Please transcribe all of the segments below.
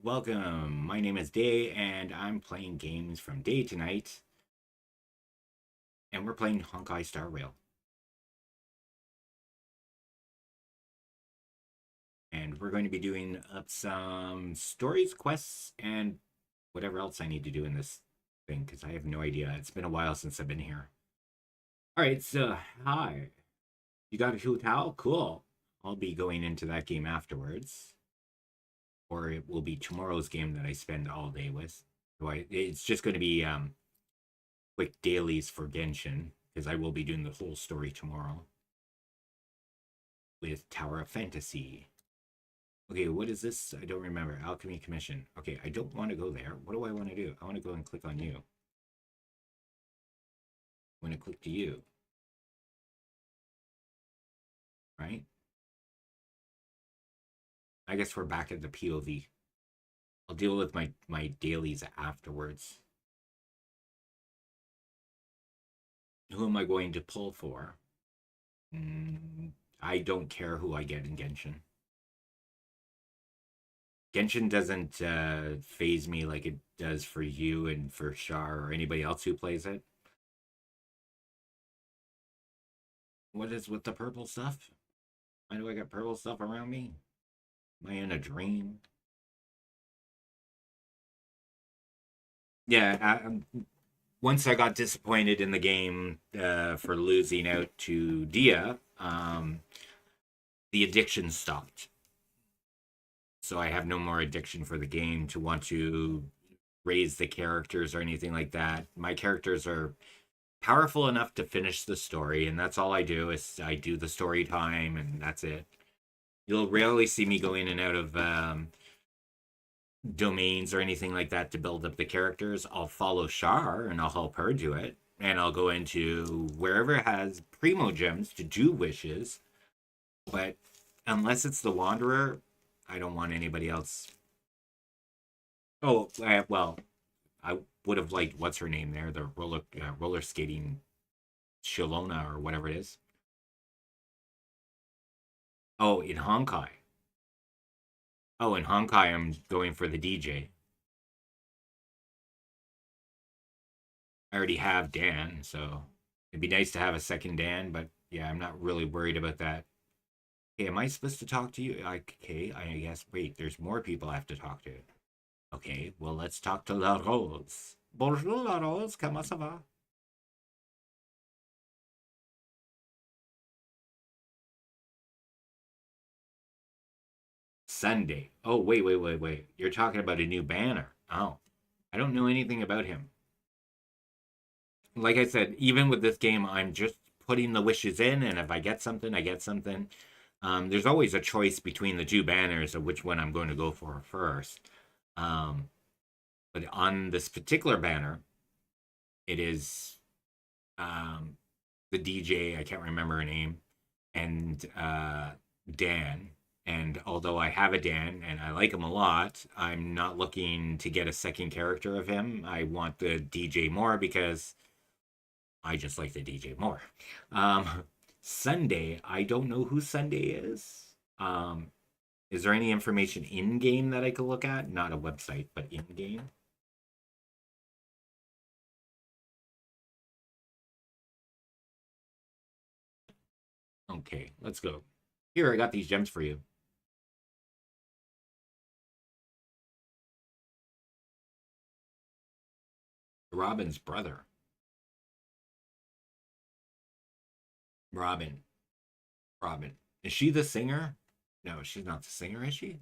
Welcome. My name is Day, and I'm playing games from day to night. And we're playing Honkai Star Rail. And we're going to be doing up some stories, quests, and whatever else I need to do in this thing, because I have no idea. It's been a while since I've been here. All right, so hi. You got a Hu Tao? Cool. I'll be going into that game afterwards. Or it will be tomorrow's game that I spend all day with. It's just going to be quick dailies for Genshin, because I will be doing the whole story tomorrow with Tower of Fantasy. Okay, what is this? I don't remember. Alchemy Commission. Okay, I don't want to go there. What do I want to do? I want to go and click on you. I want to click to you. Right? I guess we're back at the POV. I'll deal with my dailies afterwards. Who am I going to pull for? I don't care who I get in Genshin. Genshin doesn't phase me like it does for you and for Char or anybody else who plays it. What is with the purple stuff? Why do I got purple stuff around me? Am I in a dream? Yeah, once I got disappointed in the game for losing out to Dia, the addiction stopped. So I have no more addiction for the game to want to raise the characters or anything like that. My characters are powerful enough to finish the story, and that's all I do. Is I do the story time, and that's it. You'll rarely see me go in and out of domains or anything like that to build up the characters. I'll follow Char and I'll help her do it. And I'll go into wherever it has primo gems to do wishes. But unless it's the Wanderer, I don't want anybody else. Oh, well, I would have liked what's her name there, the roller skating Shalona or whatever it is. Oh, in Honkai. Oh, in Honkai, I'm going for the DJ. I already have Dan, so it'd be nice to have a second Dan, but yeah, I'm not really worried about that. Hey, am I supposed to talk to you? Okay, I guess. Wait, there's more people I have to talk to. Okay, well, let's talk to La Rose. Bonjour, La Rose. Comment ça va? Sunday. Oh, wait. You're talking about a new banner. Oh, I don't know anything about him. Like I said, even with this game, I'm just putting the wishes in, and if I get something, I get something. There's always a choice between the two banners of which one I'm going to go for first. Um, but on this particular banner, it is um, the DJ, I can't remember her name, and Dan. And although I have a Dan and I like him a lot, I'm not looking to get a second character of him. I want the DJ more because I just like the DJ more. Um, Sunday, I don't know who Sunday is. Is there any information in game that I could look at? Not a website, but in game. Okay, let's go. Here, I got these gems for you. Robin's brother. Robin. Robin. Is she the singer? No, she's not the singer, is she?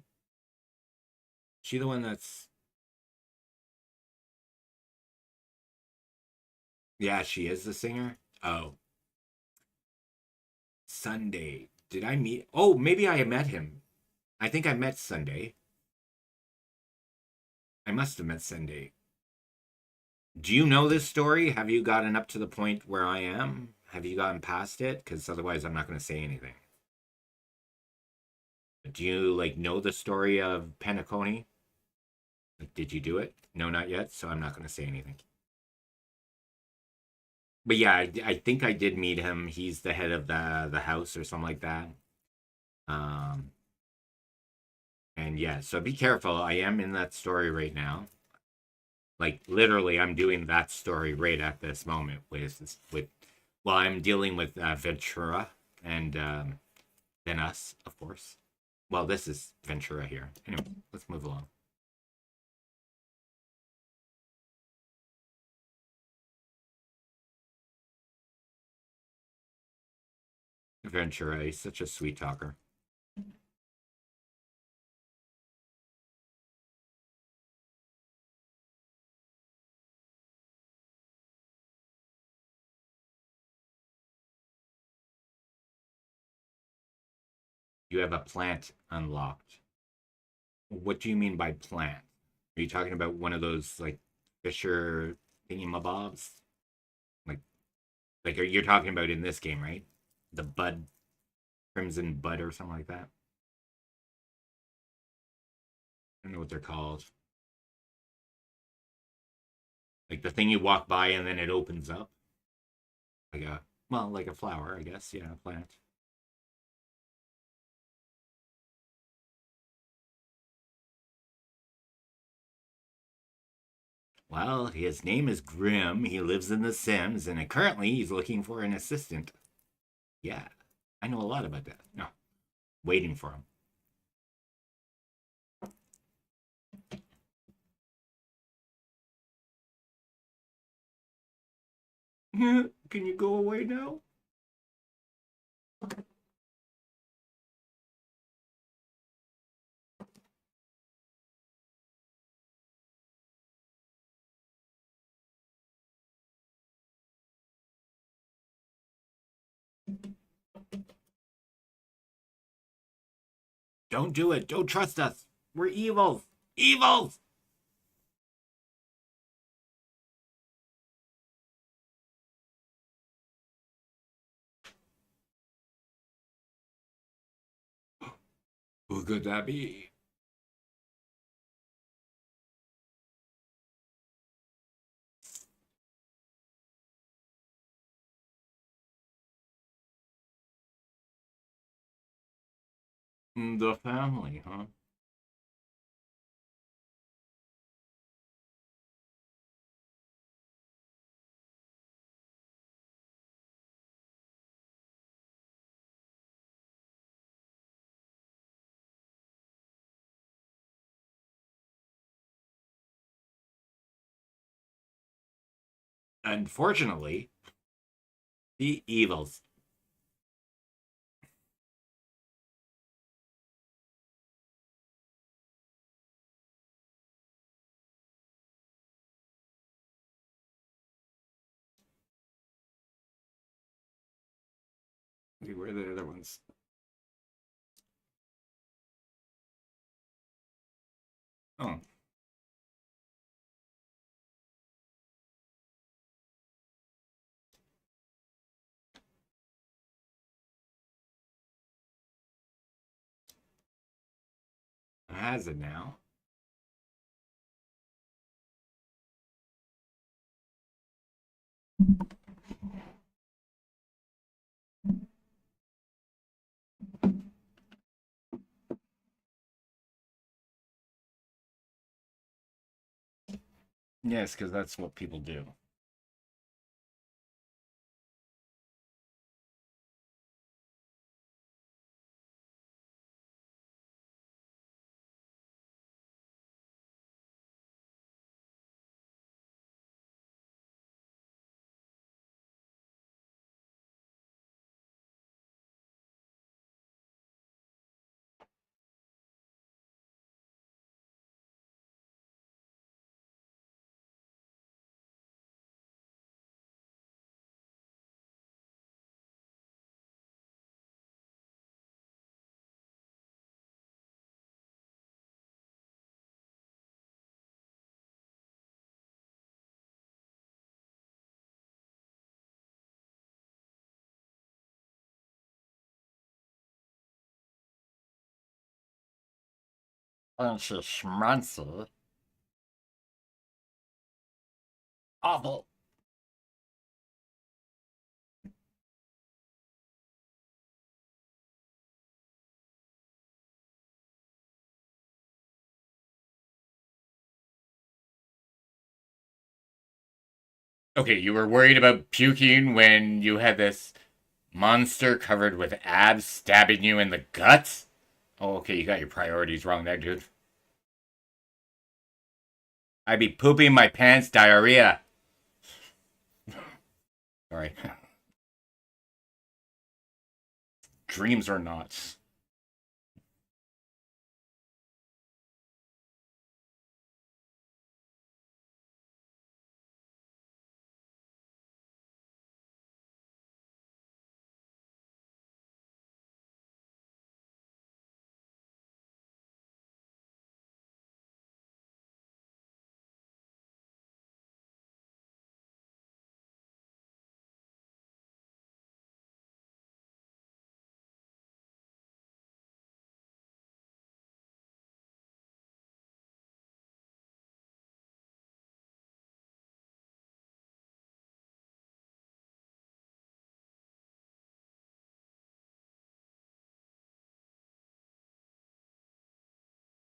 She the one that's. Yeah, she is the singer. Oh, Sunday. Did I meet? Oh, maybe I met him. I think I met Sunday. I must have met Sunday. Do you know this story? Have you gotten up to the point where I am? Have you gotten past it? Because otherwise, I'm not going to say anything. Do you like know the story of Penacony? Like, did you do it? No, not yet. So I'm not going to say anything. But yeah, I think I did meet him. He's the head of the house or something like that. Um, And yeah, so be careful. I am in that story right now. Like literally, I'm doing that story right at this moment with well, I'm dealing with Ventura and then us, of course. Well, this is Ventura here. Anyway, let's move along. Ventura, he's such a sweet talker. You have a plant unlocked. What do you mean by plant? Are you talking about one of those like Fisher thingamabobs? Like you're talking about in this game, right? The bud, crimson bud, or something like that. I don't know what they're called. Like the thing you walk by and then it opens up, like a well, like a flower, I guess. Yeah, a plant. Well, his name is Grim. He lives in The Sims, and currently he's looking for an assistant. Yeah, I know a lot about that. No, waiting for him. Can you go away now? Don't do it. Don't trust us. We're evils. Evils. Who could that be? The family, huh? Unfortunately, the evils. Where are the other ones? Oh, it has it now. Yes, because that's what people do. Bunch of schmunzer. Awful. Okay, you were worried about puking when you had this monster covered with abs stabbing you in the guts? Oh, okay, you got your priorities wrong there, dude. I'd be pooping my pants diarrhea. Sorry. Dreams or not.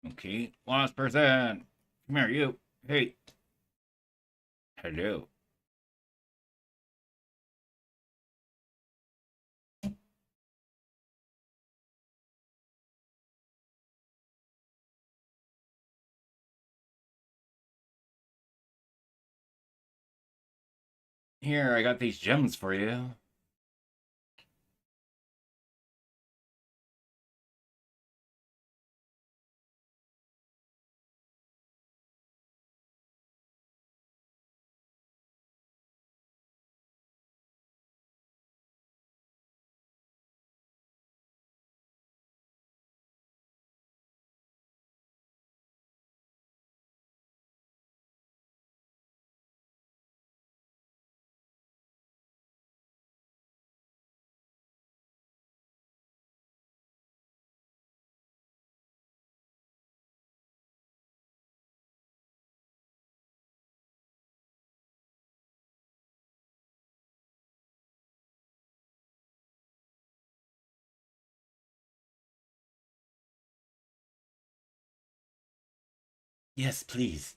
Okay, last person. Come here, you. Hey. Hello. Here, I got these gems for you. Yes, please.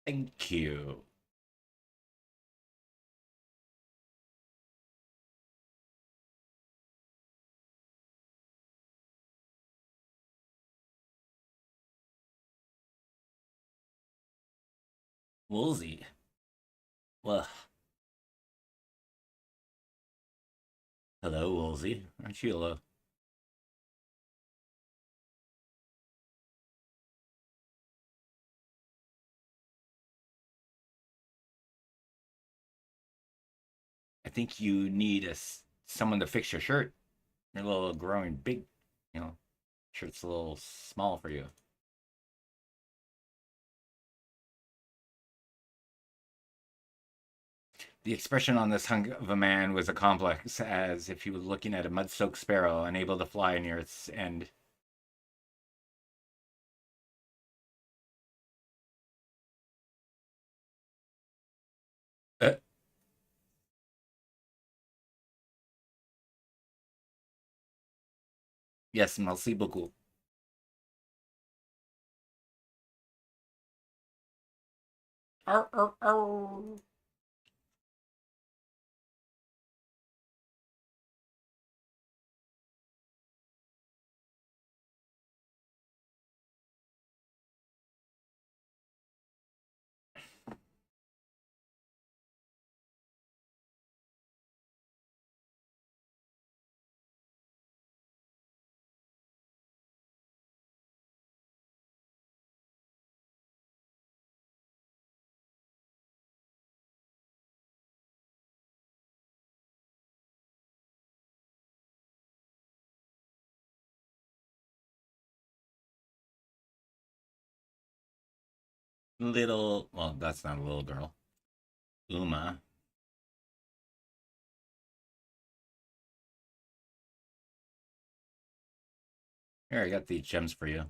Thank you. Woolsey. Well, hello, Woolsey. Aren't you hello? I think you need someone to fix your shirt. You're a little growing big. You know, shirt's a little small for you. The expression on this hunk of a man was a complex, as if he was looking at a mud-soaked sparrow, unable to fly near its end. Uh, yes, merci beaucoup. Arr, arr, arr. Little, well, that's not a little girl. Uma. Here, I got these gems for you.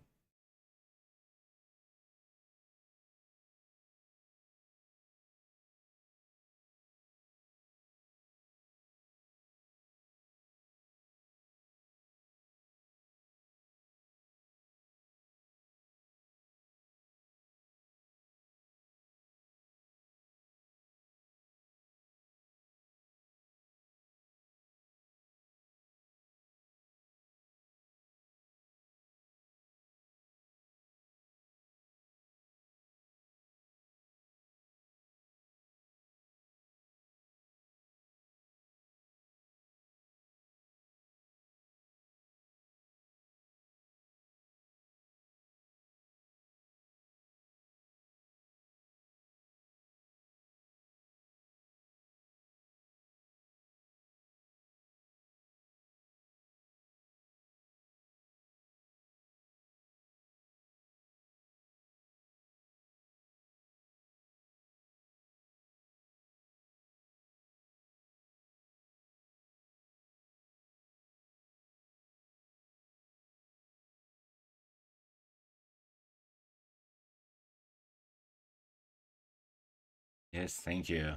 Yes, thank you.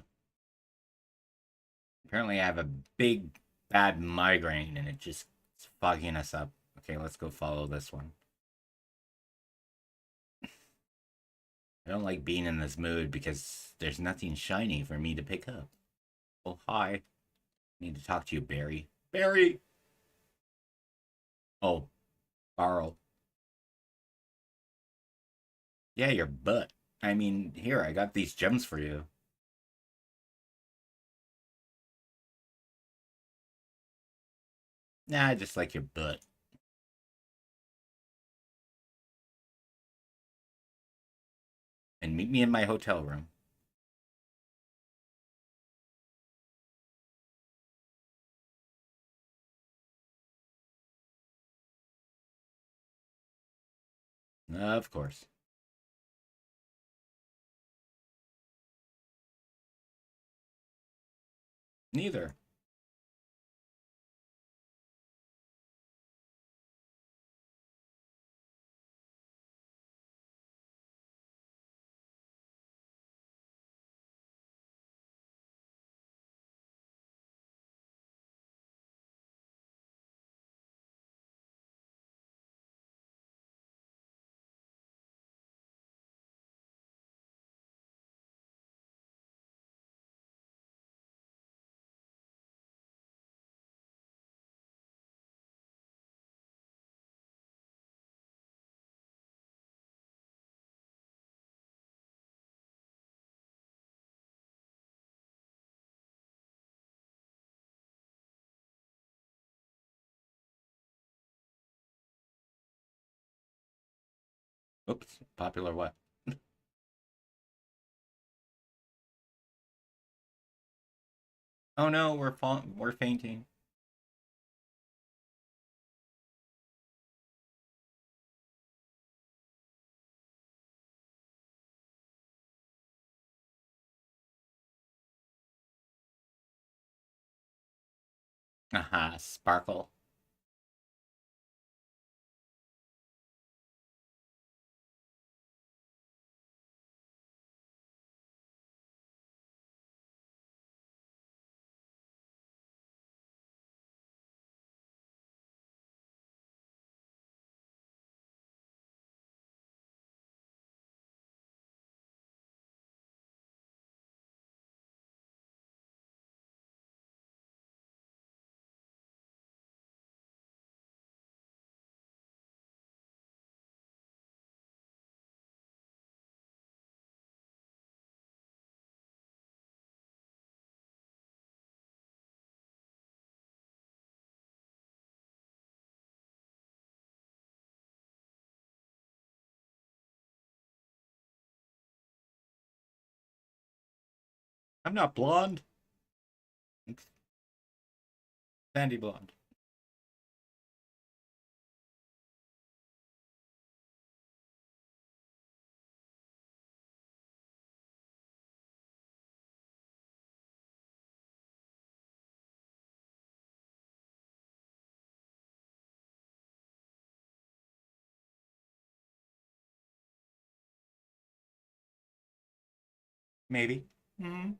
Apparently, I have a big bad migraine and it just it's fogging us up. Okay, let's go follow this one. I don't like being in this mood because there's nothing shiny for me to pick up. Oh, hi. Need to talk to you, Barry. Barry! Oh, Carl. Yeah, your butt. I mean, here, I got these gems for you. Nah, I just like your butt. And meet me in my hotel room. Of course. Neither. Oops. Popular what? Oh no, we're fainting. Aha, sparkle. I'm not blonde. Sandy blonde. Maybe. Mm.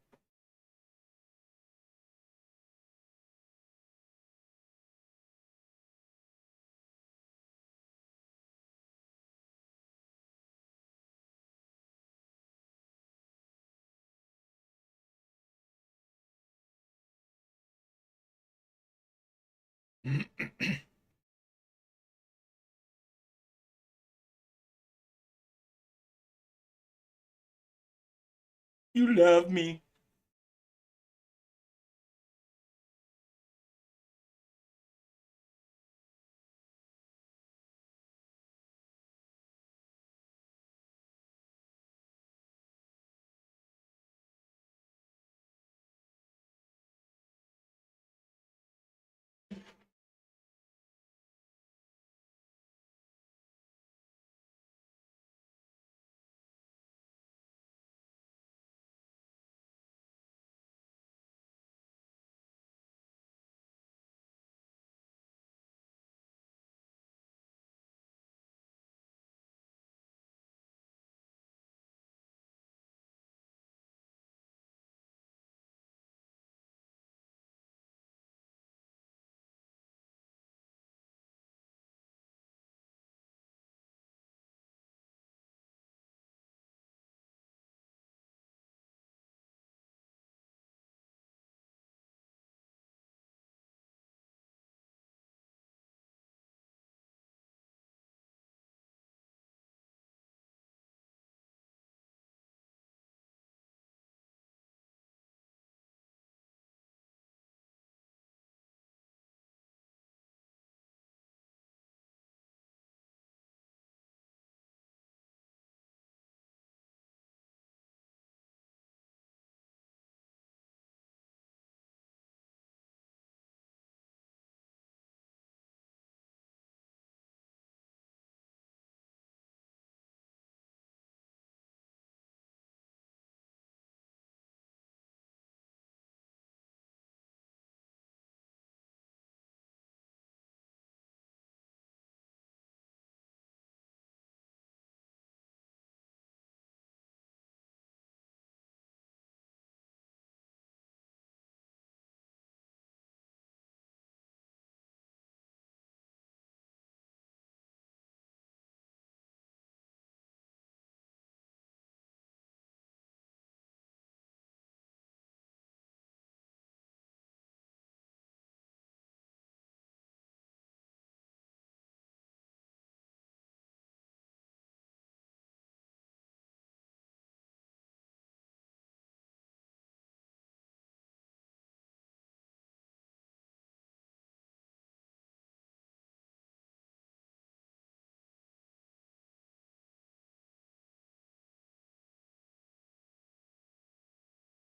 You love me.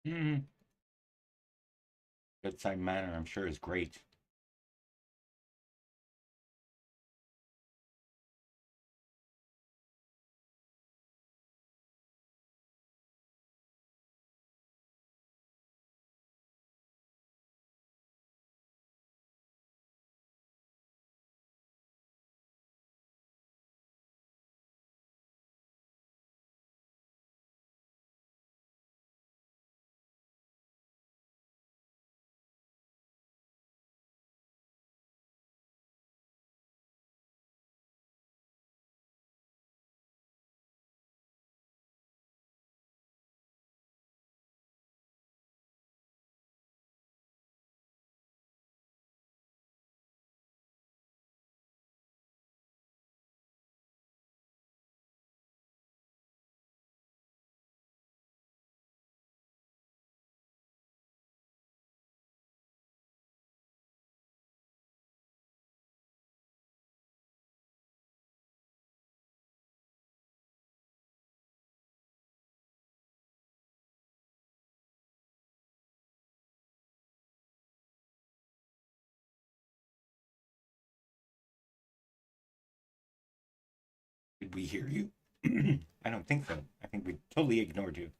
Mm. Bedside manner, I'm sure, is great. Did we hear you? I don't think so. I think we totally ignored you.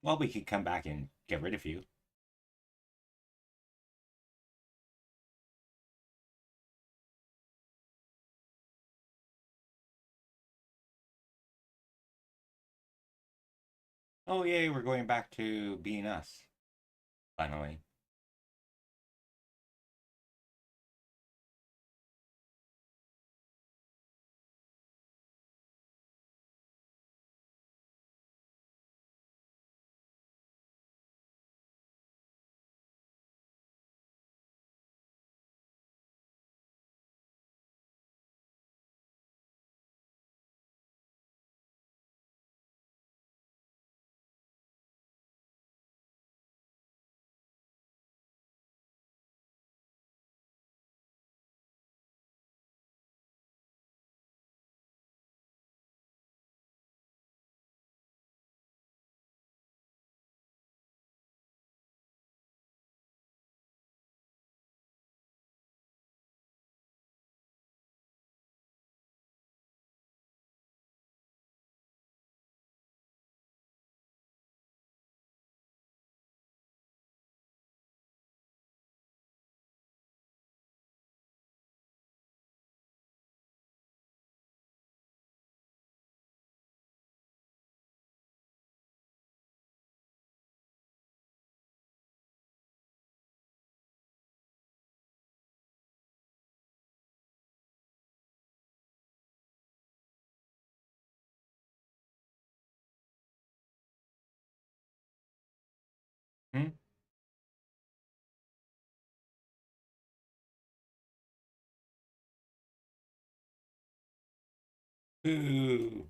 Well, we could come back and get rid of you. Oh, yay, we're going back to being us, finally. Hmm? Ooh.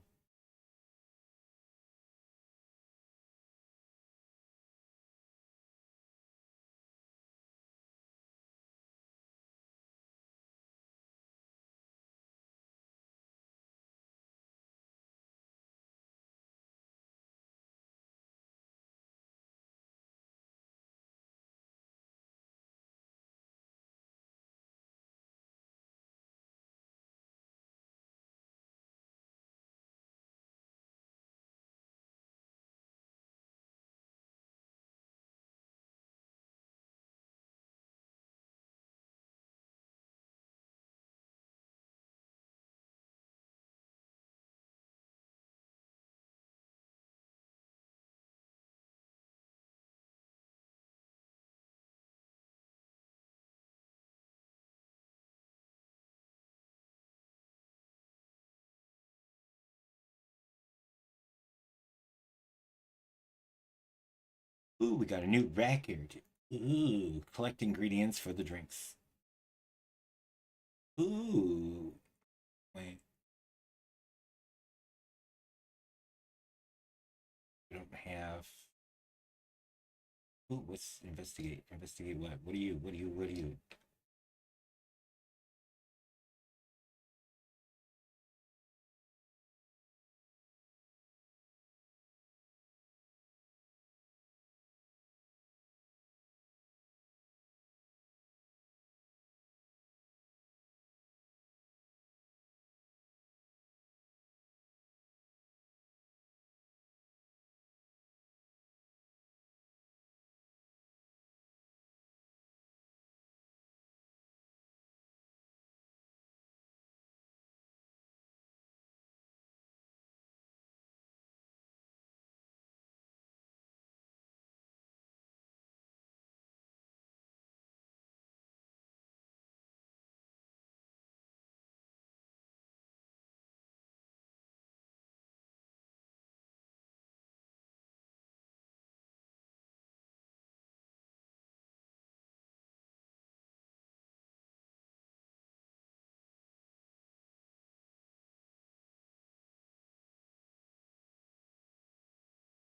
Ooh, we got a new record. Ooh, collect ingredients for the drinks. Ooh. Wait, we don't have. Ooh, what's investigate? Investigate what? What are you? What are you? What are you?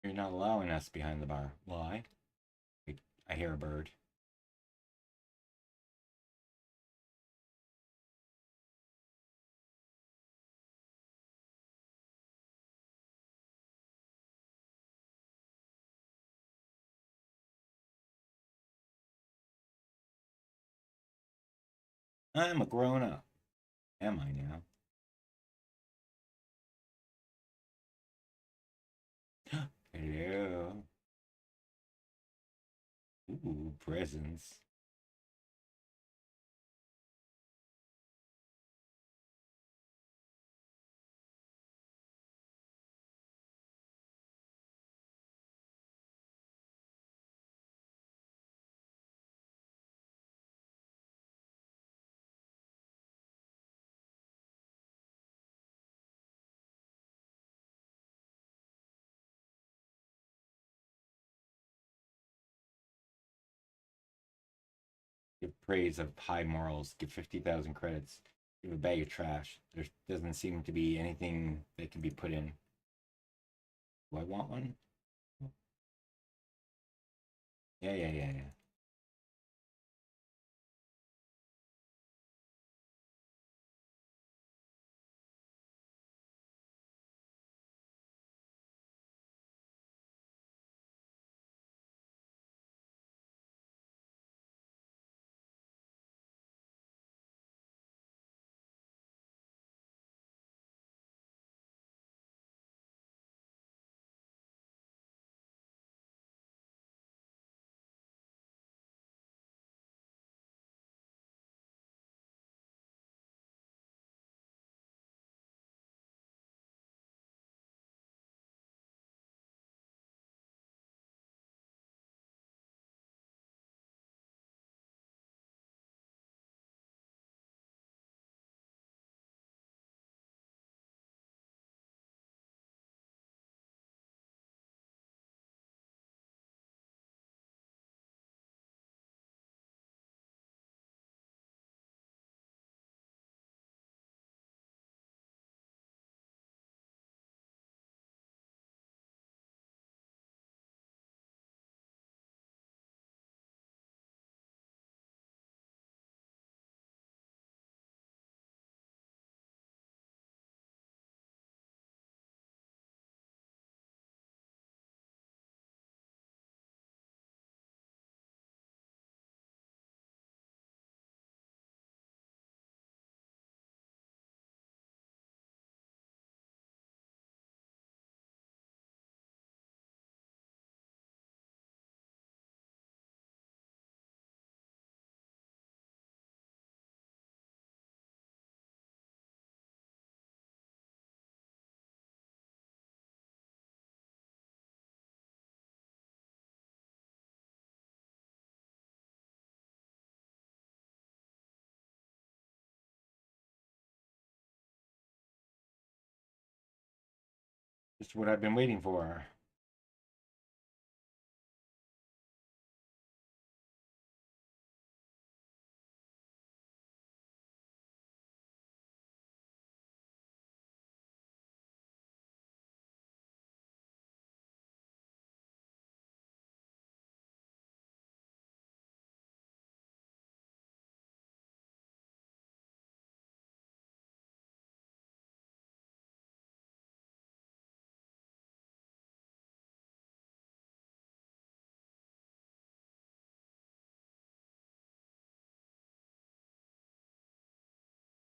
You're not allowing us behind the bar. Why? Wait, I hear a bird. I'm a grown up. Am I now? Hello. Ooh, presents. Give praise of high morals. Give 50,000 credits. Give a bag of trash. There doesn't seem to be anything that can be put in. Do I want one? Yeah, yeah, yeah, yeah. Just what I've been waiting for.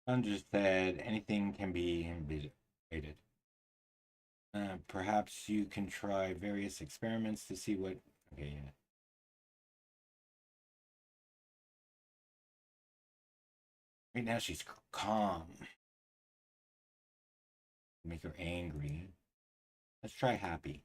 Sandra said anything can be invaded. Perhaps you can try various experiments to see what. Okay, yeah. Right now she's calm. Make her angry. Let's try happy.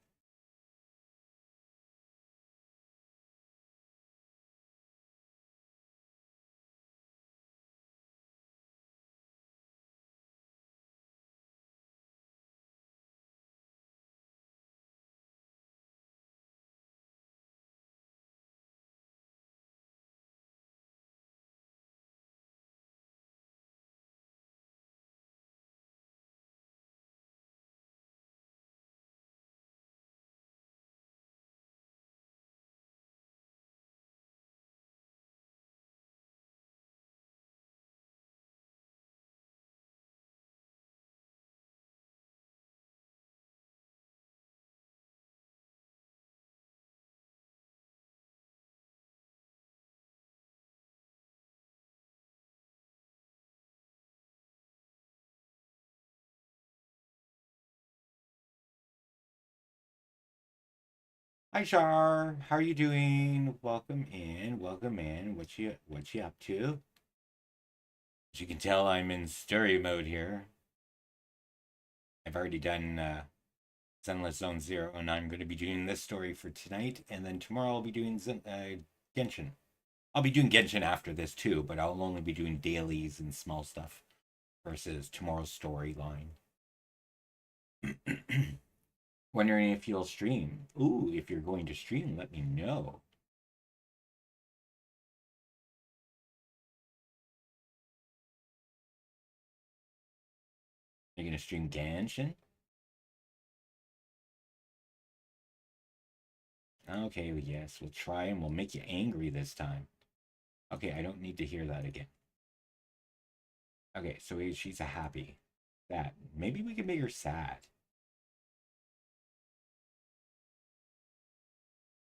Hi Shar, how are you doing? Welcome in, welcome in. What you up to? As you can tell, I'm in story mode here. I've already done Sunless Zone Zero, and I'm going to be doing this story for tonight, and then tomorrow I'll be doing Genshin. I'll be doing Genshin after this too, but I'll only be doing dailies and small stuff versus tomorrow's storyline. Wondering if you'll stream. Ooh, if you're going to stream, let me know. You're going to stream Genshin? Okay, well, yes, we'll try and we'll make you angry this time. Okay, I don't need to hear that again. Okay, so she's a happy. That maybe we can make her sad.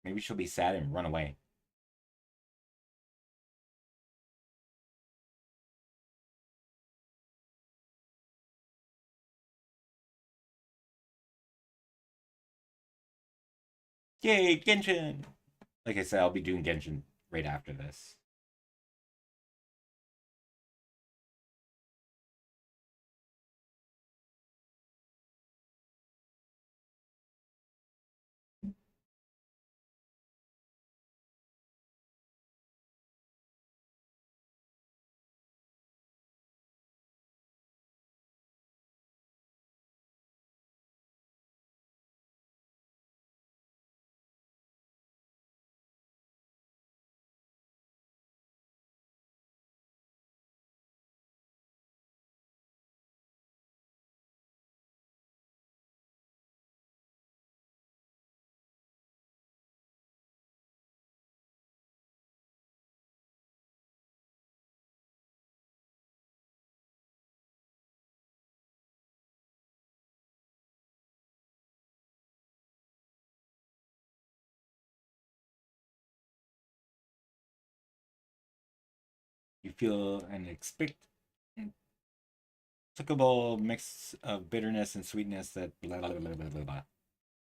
Maybe she'll be sad and run away. Yay, Genshin! Like I said, I'll be doing Genshin right after this. You feel an inexplicable mix of bitterness and sweetness that blah blah blah blah blah blah.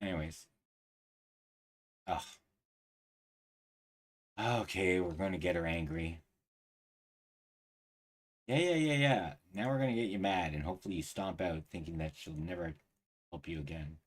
Anyways, ugh. Okay, we're going to get her angry. Yeah. Now we're going to get you mad, and hopefully you stomp out thinking that she'll never help you again.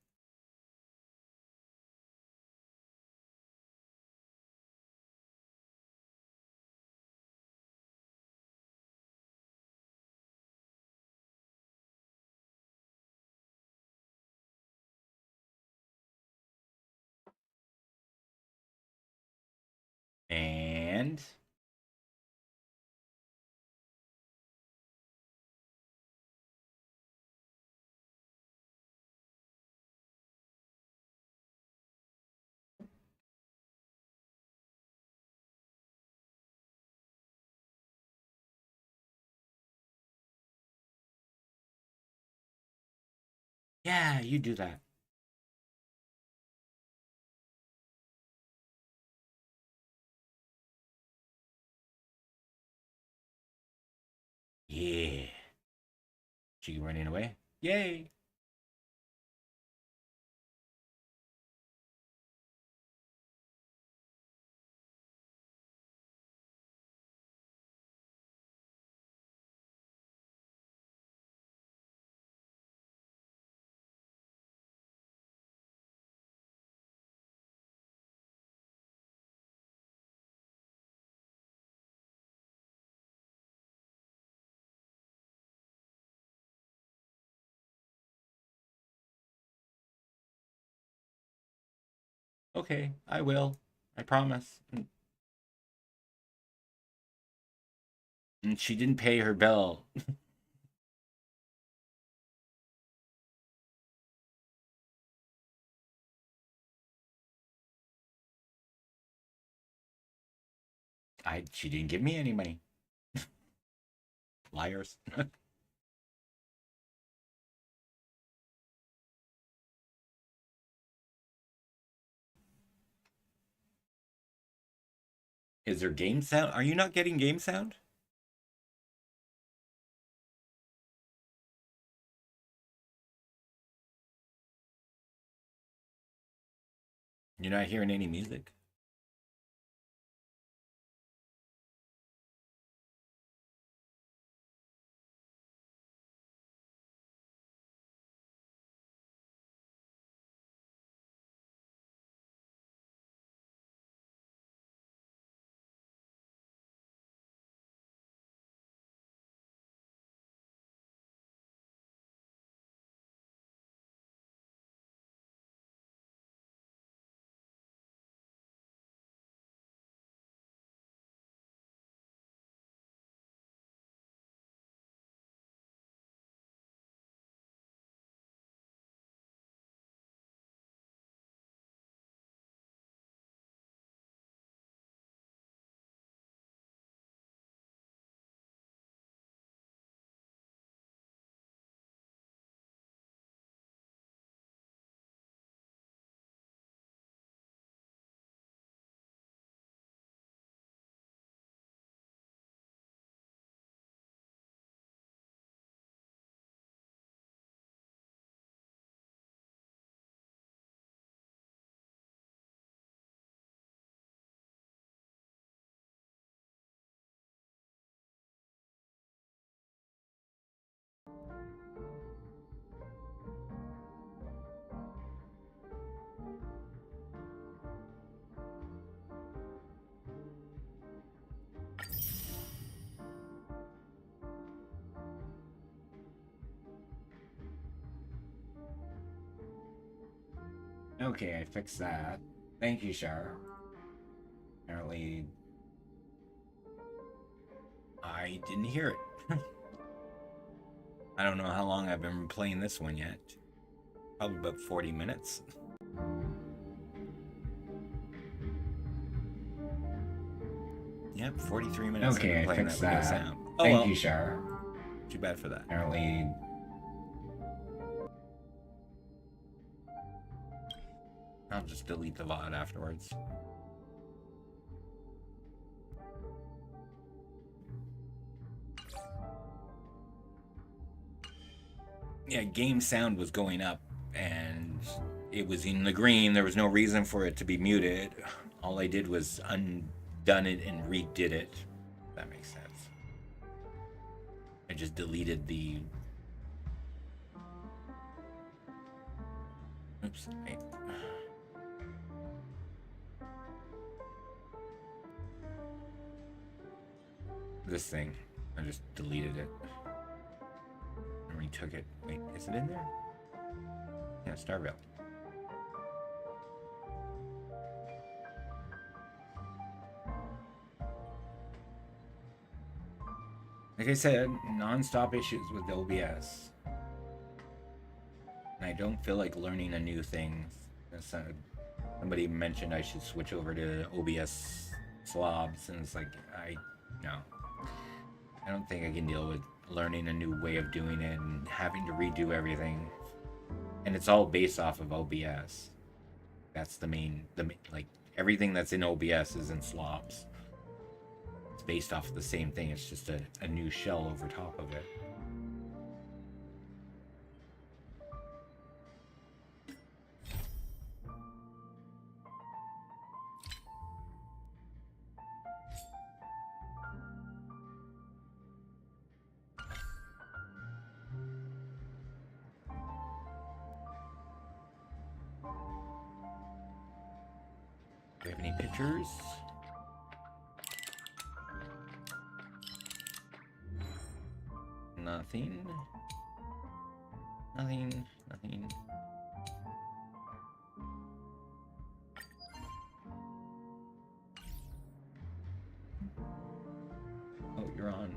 And yeah, you do that. Yeah. She running away. Yay. Okay, I will. I promise. And she didn't pay her bill. She didn't give me any money. Liars. Is there game sound? Are you not getting game sound? You're not hearing any music? Okay, I fixed that. Thank you, Shar. Apparently, I didn't hear it. I don't know how long I've been playing this one yet. Probably about 40 minutes. Yep, 43 minutes. Okay, I fixed that. Sound. Oh, Thank you, Shar. Too bad for that. Apparently, I'll just delete the VOD afterwards. Yeah, game sound was going up and it was in the green. There was no reason for it to be muted. All I did was undone it and redid it. That makes sense. I just deleted the... Oops. Wait. This thing. I just deleted it. I retook it. Wait, is it in there? Yeah, Starville. Like I said, non-stop issues with OBS. And I don't feel like learning a new thing. Somebody mentioned I should switch over to OBS slobs, and it's like, no. I don't think I can deal with learning a new way of doing it and having to redo everything. And it's all based off of OBS. That's the main, like, everything that's in OBS is in slobs. It's based off of the same thing, it's just a new shell over top of it. Do we have any pictures? Nothing. Nothing. Nothing. Oh, you're on.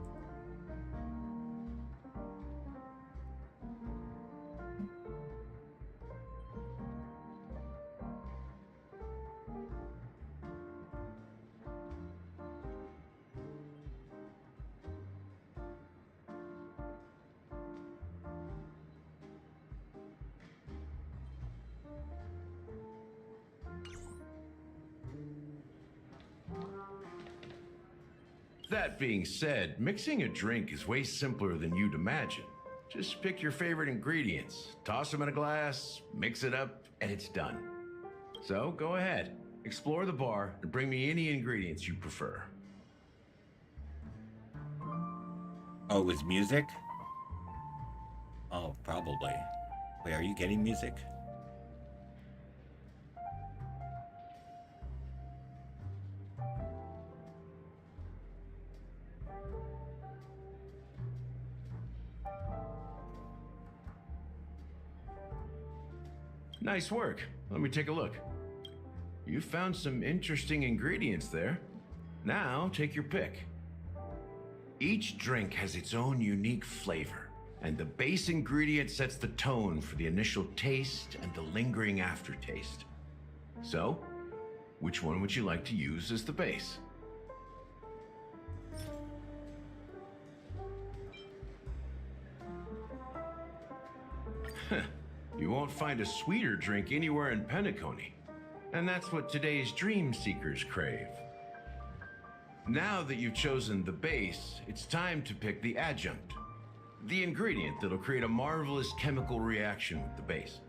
That being said, mixing a drink is way simpler than you'd imagine. Just pick your favorite ingredients, toss them in a glass, mix it up, and it's done. So go ahead, explore the bar, and bring me any ingredients you prefer. Oh, it was music? Oh, probably. Wait, are you getting music? Nice work. Let me take a look. You found some interesting ingredients there. Now, take your pick. Each drink has its own unique flavor, and the base ingredient sets the tone for the initial taste and the lingering aftertaste. So, which one would you like to use as the base? You won't find a sweeter drink anywhere in Penacony. And that's what today's dream seekers crave. Now that you've chosen the base, it's time to pick the adjunct. The ingredient that'll create a marvelous chemical reaction with the base.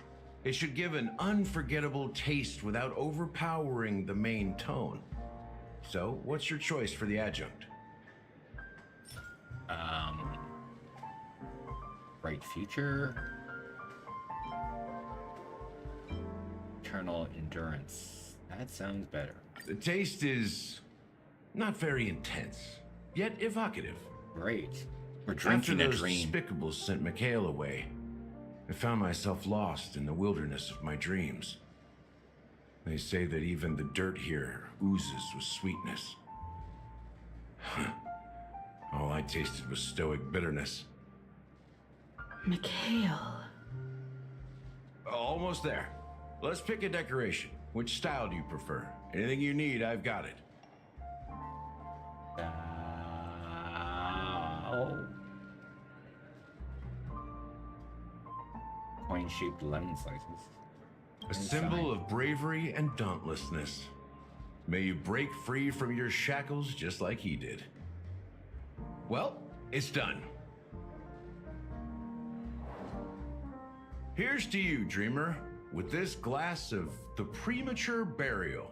It should give an unforgettable taste without overpowering the main tone. So, what's your choice for the adjunct? Bright future. Eternal endurance. That sounds better. The taste is not very intense, yet evocative. Great. We're drinking After a those dream. despicables sent Mikhail away, I found myself lost in the wilderness of my dreams. They say that even the dirt here oozes with sweetness. All I tasted was stoic bitterness. Mikhail. Almost there. Let's pick a decoration. Which style do you prefer? Anything you need, I've got it. Oh. Coin-shaped lemon slices. A symbol of bravery and dauntlessness. May you break free from your shackles just like he did. Well, it's done. Here's to you, dreamer, with this glass of the premature burial.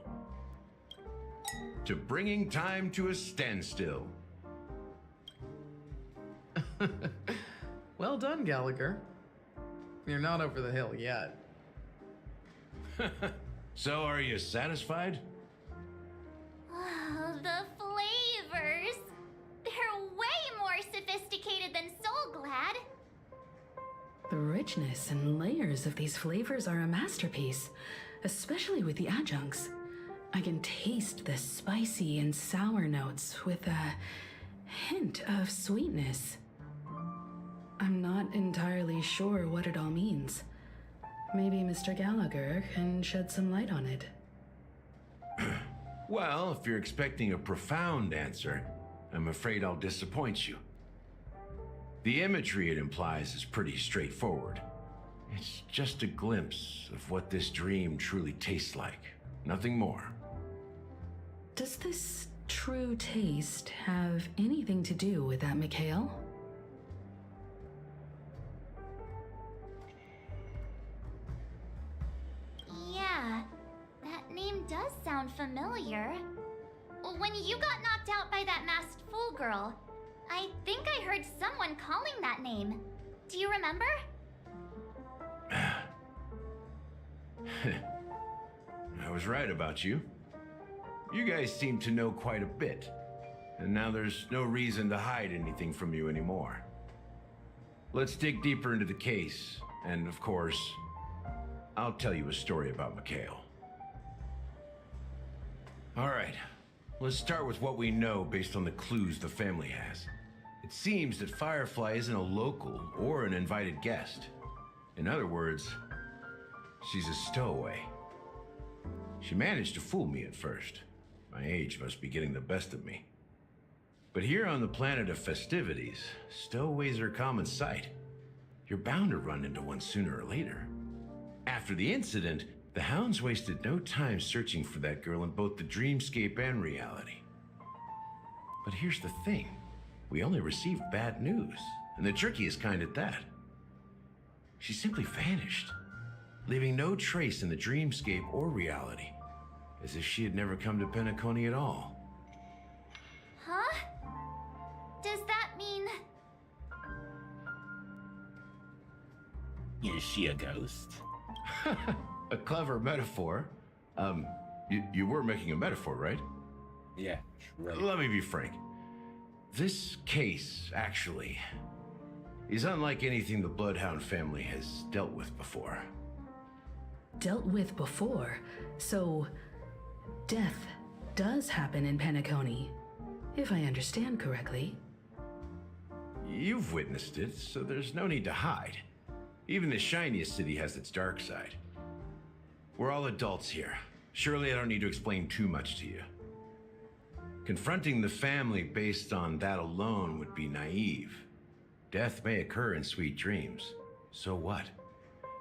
To bringing time to a standstill. Well done, Gallagher. You're not over the hill yet. So, are you satisfied? Oh, the flavors! They're way more sophisticated than Soul Glad. The richness and layers of these flavors are a masterpiece, especially with the adjuncts. I can taste the spicy and sour notes with a hint of sweetness. I'm not entirely sure what it all means. Maybe Mr. Gallagher can shed some light on it. Well, if you're expecting a profound answer, I'm afraid I'll disappoint you. The imagery it implies is pretty straightforward. It's just a glimpse of what this dream truly tastes like. Nothing more. Does this true taste have anything to do with that, Mikhail? Yeah, that name does sound familiar. When you got knocked out by that masked fool girl, I think I heard someone calling that name. Do you remember? I was right about you. You guys seem to know quite a bit, and now there's no reason to hide anything from you anymore. Let's dig deeper into the case, and of course, I'll tell you a story about Mikhail. All right, let's start with what we know based on the clues the family has. It seems that Firefly isn't a local or an invited guest. In other words, she's a stowaway. She managed to fool me at first. My age must be getting the best of me. But here on the planet of festivities, stowaways are a common sight. You're bound to run into one sooner or later. After the incident, the hounds wasted no time searching for that girl in both the dreamscape and reality. But here's the thing. We only received bad news, and the trickiest kind at that. She simply vanished. leaving no trace in the dreamscape or reality, as if she had never come to Penacony at all. Huh? Does that mean... Is she a ghost? A clever metaphor. You were making a metaphor, right? Yeah, right. Let me be frank. This case, actually, is unlike anything the Bloodhound family has dealt with before. Dealt with before, so death does happen in Penacony, if I understand correctly. You've witnessed it, so there's no need to hide. Even the shiniest city has its dark side. We're all adults here. Surely I don't need to explain too much to you. Confronting the family based on that alone would be naive. Death may occur in sweet dreams. So what?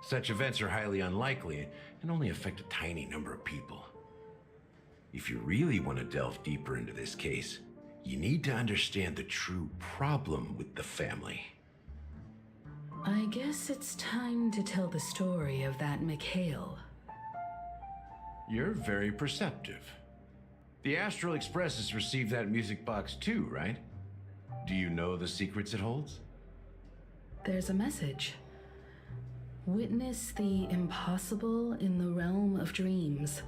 Such events are highly unlikely and only affect a tiny number of people. If you really want to delve deeper into this case, you need to understand the true problem with the family. I guess it's time to tell the story of that Mikhail. You're very perceptive. The Astral Express has received that music box too, right? Do you know the secrets it holds? There's a message. Witness the impossible in the realm of dreams.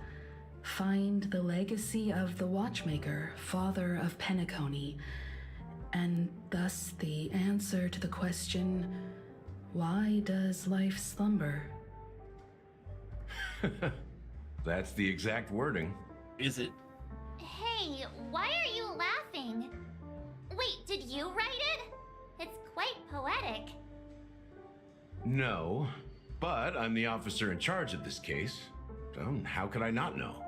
Find the legacy of the Watchmaker, father of Penacony, and thus the answer to the question, why does life slumber? That's the exact wording. Is it? Hey, why are you laughing? Wait, did you write it? It's quite poetic. No, but I'm the officer in charge of this case. So how could I not know?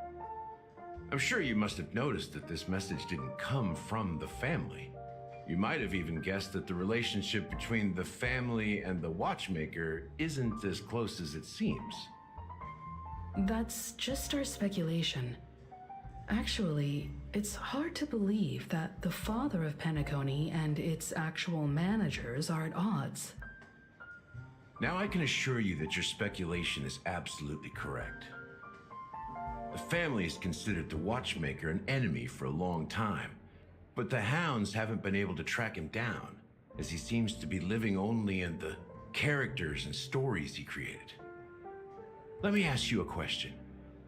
I'm sure you must have noticed that this message didn't come from the family. You might have even guessed that the relationship between the family and the Watchmaker isn't as close as it seems. That's just our speculation. Actually, it's hard to believe that the father of Penacony and its actual managers are at odds. Now I can assure you that your speculation is absolutely correct. The family has considered the Watchmaker an enemy for a long time, but the Hounds haven't been able to track him down, as he seems to be living only in the characters and stories he created. Let me ask you a question.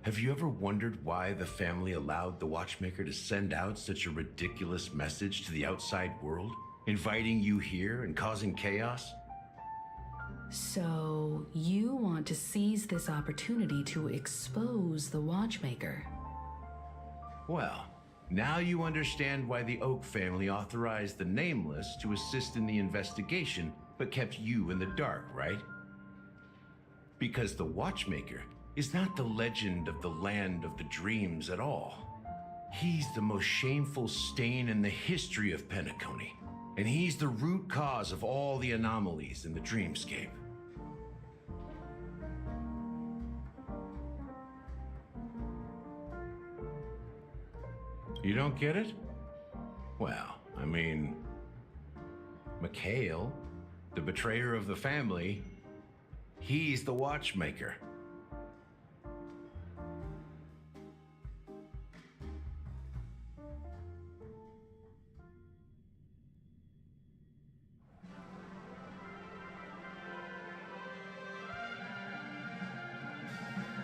Have you ever wondered why the family allowed the Watchmaker to send out such a ridiculous message to the outside world, inviting you here and causing chaos? So, you want to seize this opportunity to expose the Watchmaker? Well, now you understand why the Oak family authorized the Nameless to assist in the investigation, but kept you in the dark, right? Because the Watchmaker is not the legend of the land of the dreams at all. He's the most shameful stain in the history of Penacony, and he's the root cause of all the anomalies in the dreamscape. You don't get it? Well, I mean, Mikhail, the betrayer of the family, he's the Watchmaker.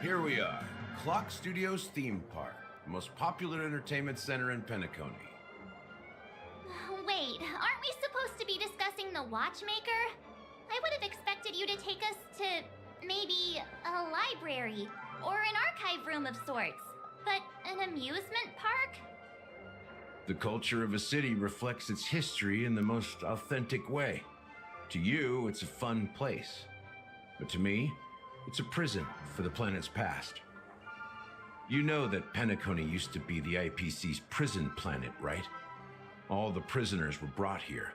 Here we are, Clock Studios Theme Park, the most popular entertainment center in Penacony. Wait, aren't we supposed to be discussing the Watchmaker? I would have expected you to take us to maybe a library or an archive room of sorts. But an amusement park? The culture of a city reflects its history in the most authentic way. To you, it's a fun place. But to me, it's a prison for the planet's past. You know that Penacony used to be the IPC's prison planet, right? All the prisoners were brought here,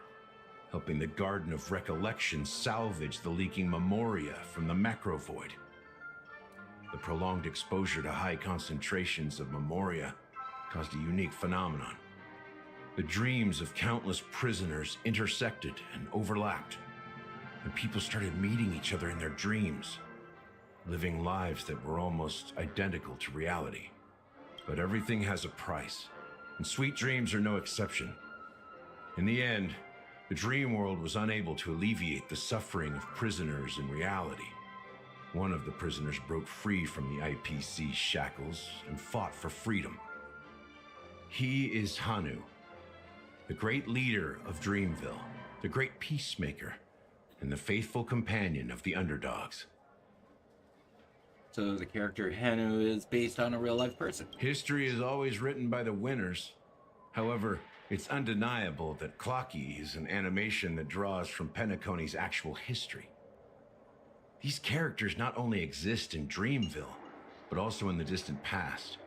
helping the Garden of Recollection salvage the leaking memoria from the macro void. The prolonged exposure to high concentrations of memoria caused a unique phenomenon. The dreams of countless prisoners intersected and overlapped, and people started meeting each other in their dreams. living lives that were almost identical to reality. But everything has a price, and sweet dreams are no exception. In the end, the dream world was unable to alleviate the suffering of prisoners in reality. One of the prisoners broke free from the IPC shackles and fought for freedom. He is Hanu, the great leader of Dreamville, the great peacemaker, and the faithful companion of the underdogs. So the character Hanu is based on a real-life person. History is always written by the winners. However, it's undeniable that Clocky is an animation that draws from Penacony's actual history. These characters not only exist in Dreamville, but also in the distant past.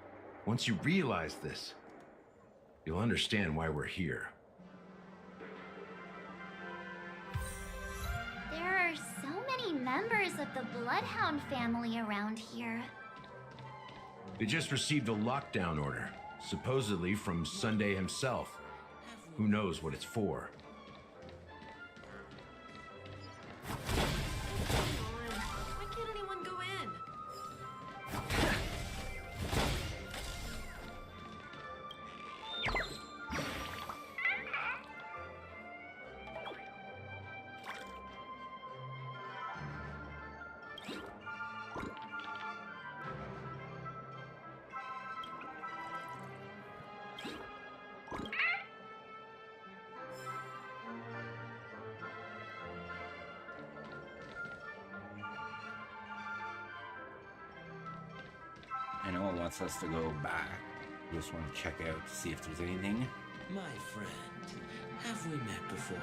Once you realize this, you'll understand why we're here. There are so many members of the Bloodhound family around here. They just received a lockdown order, supposedly from Sunday himself. Who knows what it's for? Why can't anyone go in? I know it wants us to go back. Just want to check out to see if there's anything. My friend, have we met before?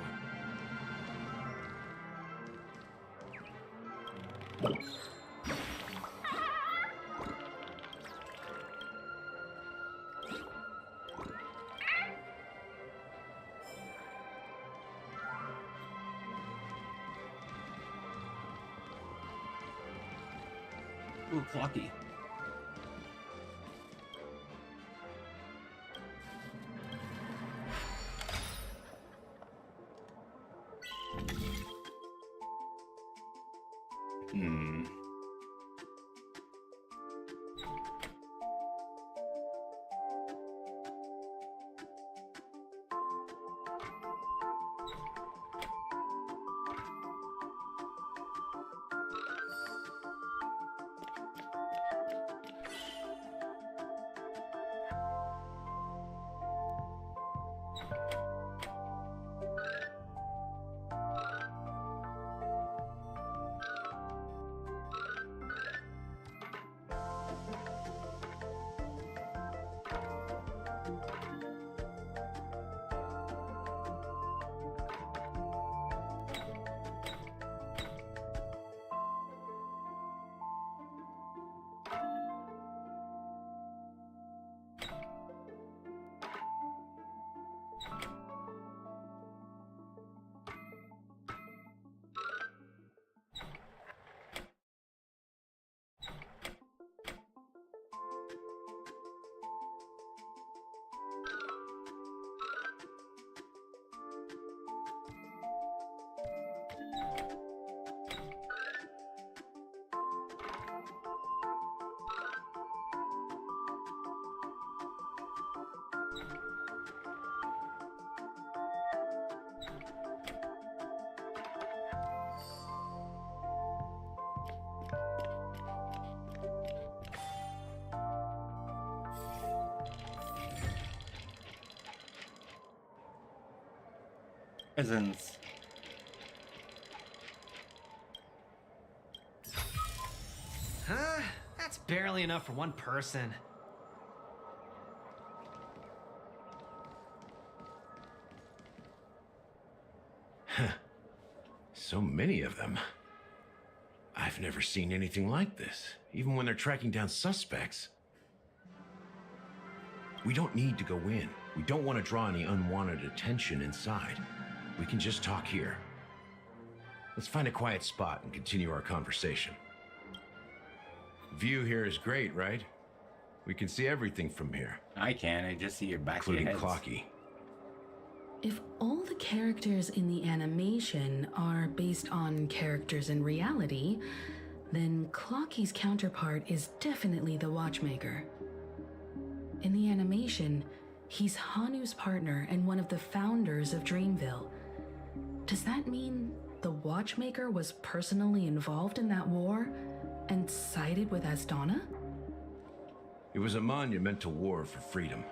Ooh, Clocky. Hmm. Presents. Huh? That's barely enough for one person. So many of them. I've never seen anything like this, even when they're tracking down suspects. We don't need to go in. We don't want to draw any unwanted attention inside. We can just talk here. Let's find a quiet spot and continue our conversation. View here is great, right? We can see everything from here, I can. I just see your back of your including heads. Clocky. If all the characters in the animation are based on characters in reality, then Clocky's counterpart is definitely the Watchmaker. In the animation, he's Hanu's partner and one of the founders of Dreamville. Does that mean the Watchmaker was personally involved in that war and sided with Asdana? It was a monumental war for freedom.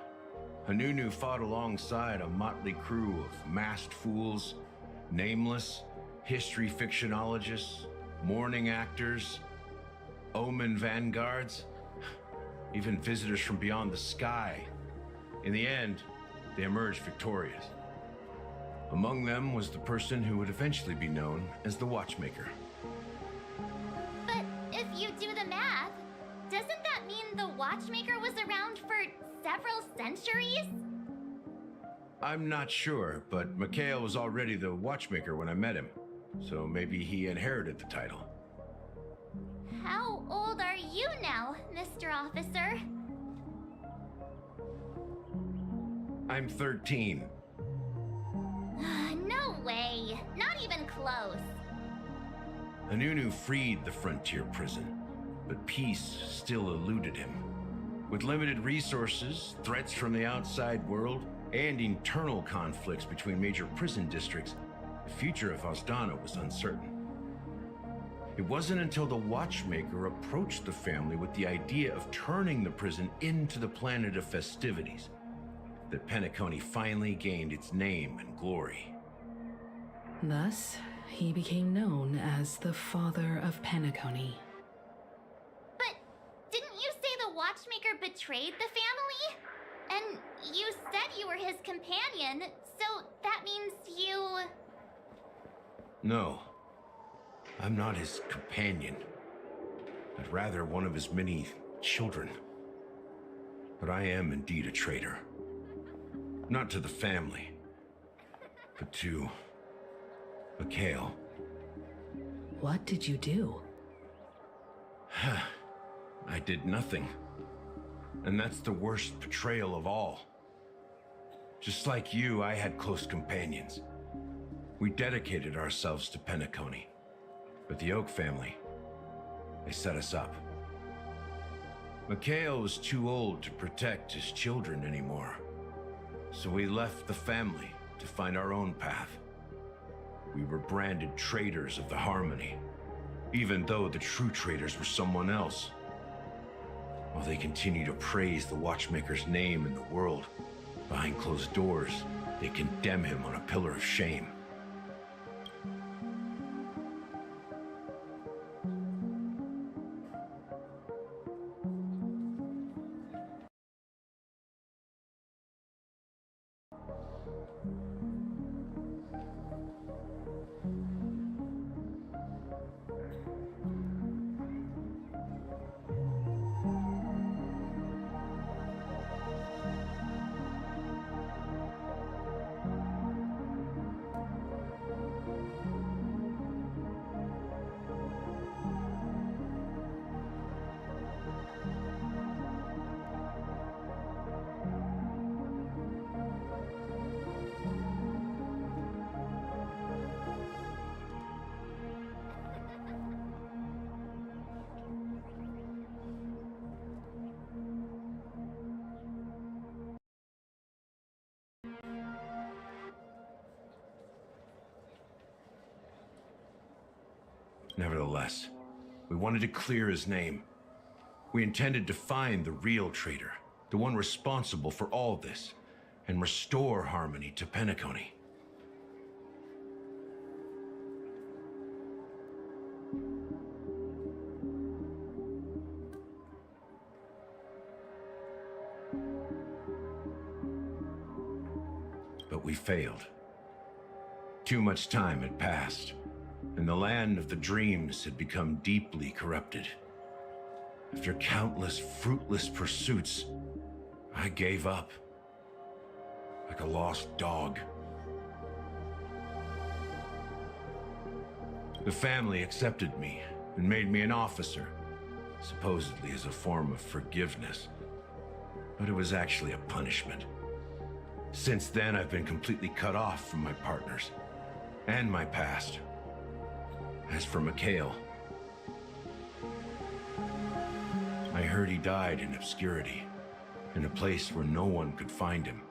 Hanunu fought alongside a motley crew of masked fools, nameless, history fictionologists, mourning actors, omen vanguards, even visitors from beyond the sky. In the end, they emerged victorious. Among them was the person who would eventually be known as the Watchmaker. But if you do the math, doesn't that mean the Watchmaker was around for several centuries? I'm not sure, but Mikhail was already the Watchmaker when I met him, so maybe he inherited the title. How old are you now, Mr. Officer? I'm 13. No way. Not even close. Hanunu freed the frontier prison, but peace still eluded him. With limited resources, threats from the outside world, and internal conflicts between major prison districts, the future of Asdana was uncertain. It wasn't until the Watchmaker approached the family with the idea of turning the prison into the planet of festivities that Penacony finally gained its name and glory. Thus, he became known as the Father of Penacony. But didn't you say the Watchmaker betrayed the family? And you said you were his companion, so that means you... No, I'm not his companion, but rather one of his many children. But I am indeed a traitor. Not to the family, but to Mikhail. What did you do? I did nothing. And that's the worst betrayal of all. Just like you, I had close companions. We dedicated ourselves to Penacony. But the Oak family, they set us up. Mikhail was too old to protect his children anymore. So we left the family to find our own path. We were branded traitors of the Harmony, even though the true traitors were someone else. While they continue to praise the Watchmaker's name in the world, behind closed doors, they condemn him on a pillar of shame. Nevertheless, we wanted to clear his name. We intended to find the real traitor, the one responsible for all this, and restore harmony to Penacony. But we failed. Too much time had passed, and the land of the dreams had become deeply corrupted. After countless fruitless pursuits, I gave up. Like a lost dog. The family accepted me and made me an officer, supposedly as a form of forgiveness. But it was actually a punishment. Since then, I've been completely cut off from my partners and my past. As for Mikhail, I heard he died in obscurity, in a place where no one could find him.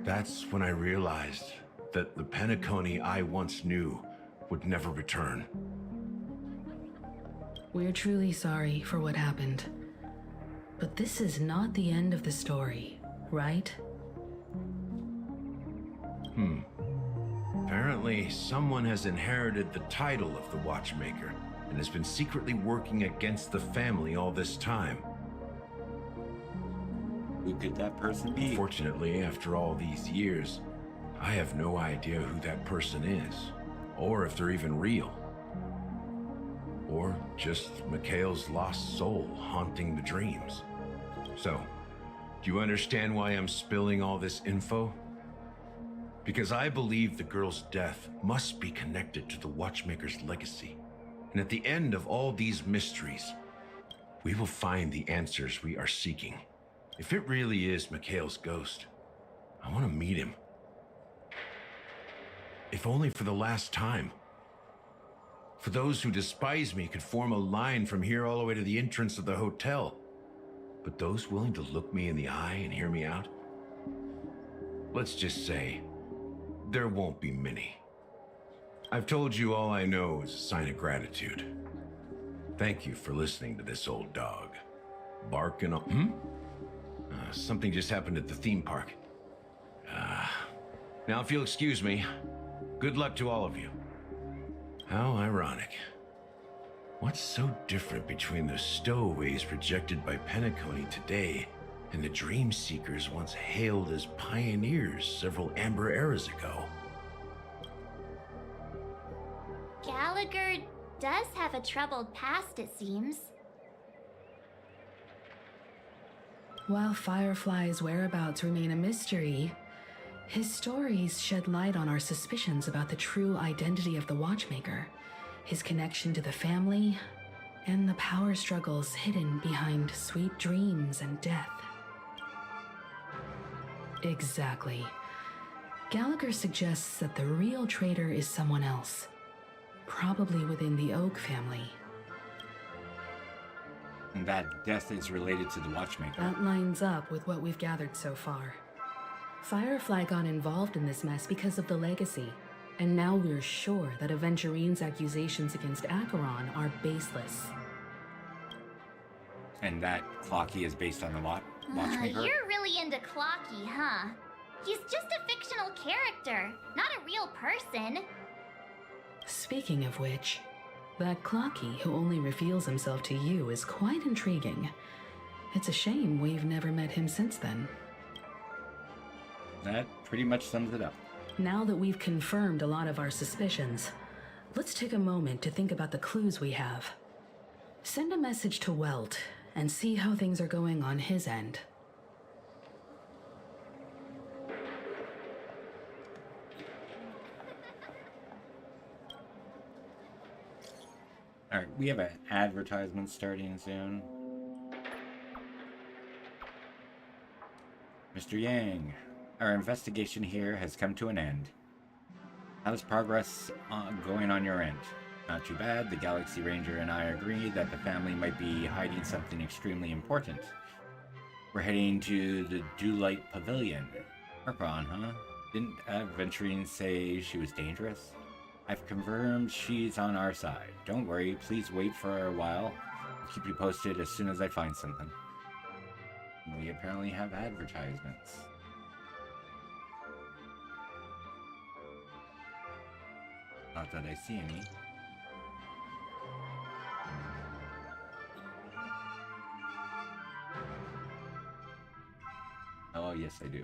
That's when I realized that the Penacony I once knew would never return. We're truly sorry for what happened. But this is not the end of the story, right? Apparently, someone has inherited the title of the Watchmaker and has been secretly working against the family all this time. Who could that person be? Fortunately, after all these years, I have no idea who that person is, or if they're even real. Or just Mikhail's lost soul haunting the dreams. So, do you understand why I'm spilling all this info? Because I believe the girl's death must be connected to the Watchmaker's legacy. And at the end of all these mysteries, we will find the answers we are seeking. If it really is Mikhail's ghost, I want to meet him. If only for the last time. For those who despise me could form a line from here all the way to the entrance of the hotel. But those willing to look me in the eye and hear me out? Let's just say, there won't be many. I've told you all I know is a sign of gratitude. Thank you for listening to this old dog. Barking on... something just happened at the theme park. Now if you'll excuse me, good luck to all of you. How ironic. What's so different between the stowaways projected by Penacony today and the dream seekers once hailed as pioneers several amber eras ago? Gallagher does have a troubled past, it seems. While Firefly's whereabouts remain a mystery, his stories shed light on our suspicions about the true identity of the Watchmaker, his connection to the family, and the power struggles hidden behind sweet dreams and death. Exactly. Gallagher suggests that the real traitor is someone else, probably within the Oak family. And that death is related to the Watchmaker. That lines up with what we've gathered so far. Firefly got involved in this mess because of the legacy, and now we're sure that Aventurine's accusations against Acheron are baseless. And that Clocky is based on the Watchmaker? You're really into Clocky, huh? He's just a fictional character, not a real person. Speaking of which, that Clocky who only reveals himself to you is quite intriguing. It's a shame we've never met him since then. That pretty much sums it up. Now that we've confirmed a lot of our suspicions, let's take a moment to think about the clues we have. Send a message to Welt and see how things are going on his end. Alright, we have an advertisement starting soon. Mr. Yang, our investigation here has come to an end. How's progress going on your end? Not too bad. The Galaxy Ranger and I agree that the family might be hiding something extremely important. We're heading to the Dewlight Pavilion. Archon, huh? Didn't Aventurine say she was dangerous? I've confirmed she's on our side. Don't worry, please wait for a while. I'll keep you posted as soon as I find something. We apparently have advertisements. Not that I see any. Oh, yes, I do.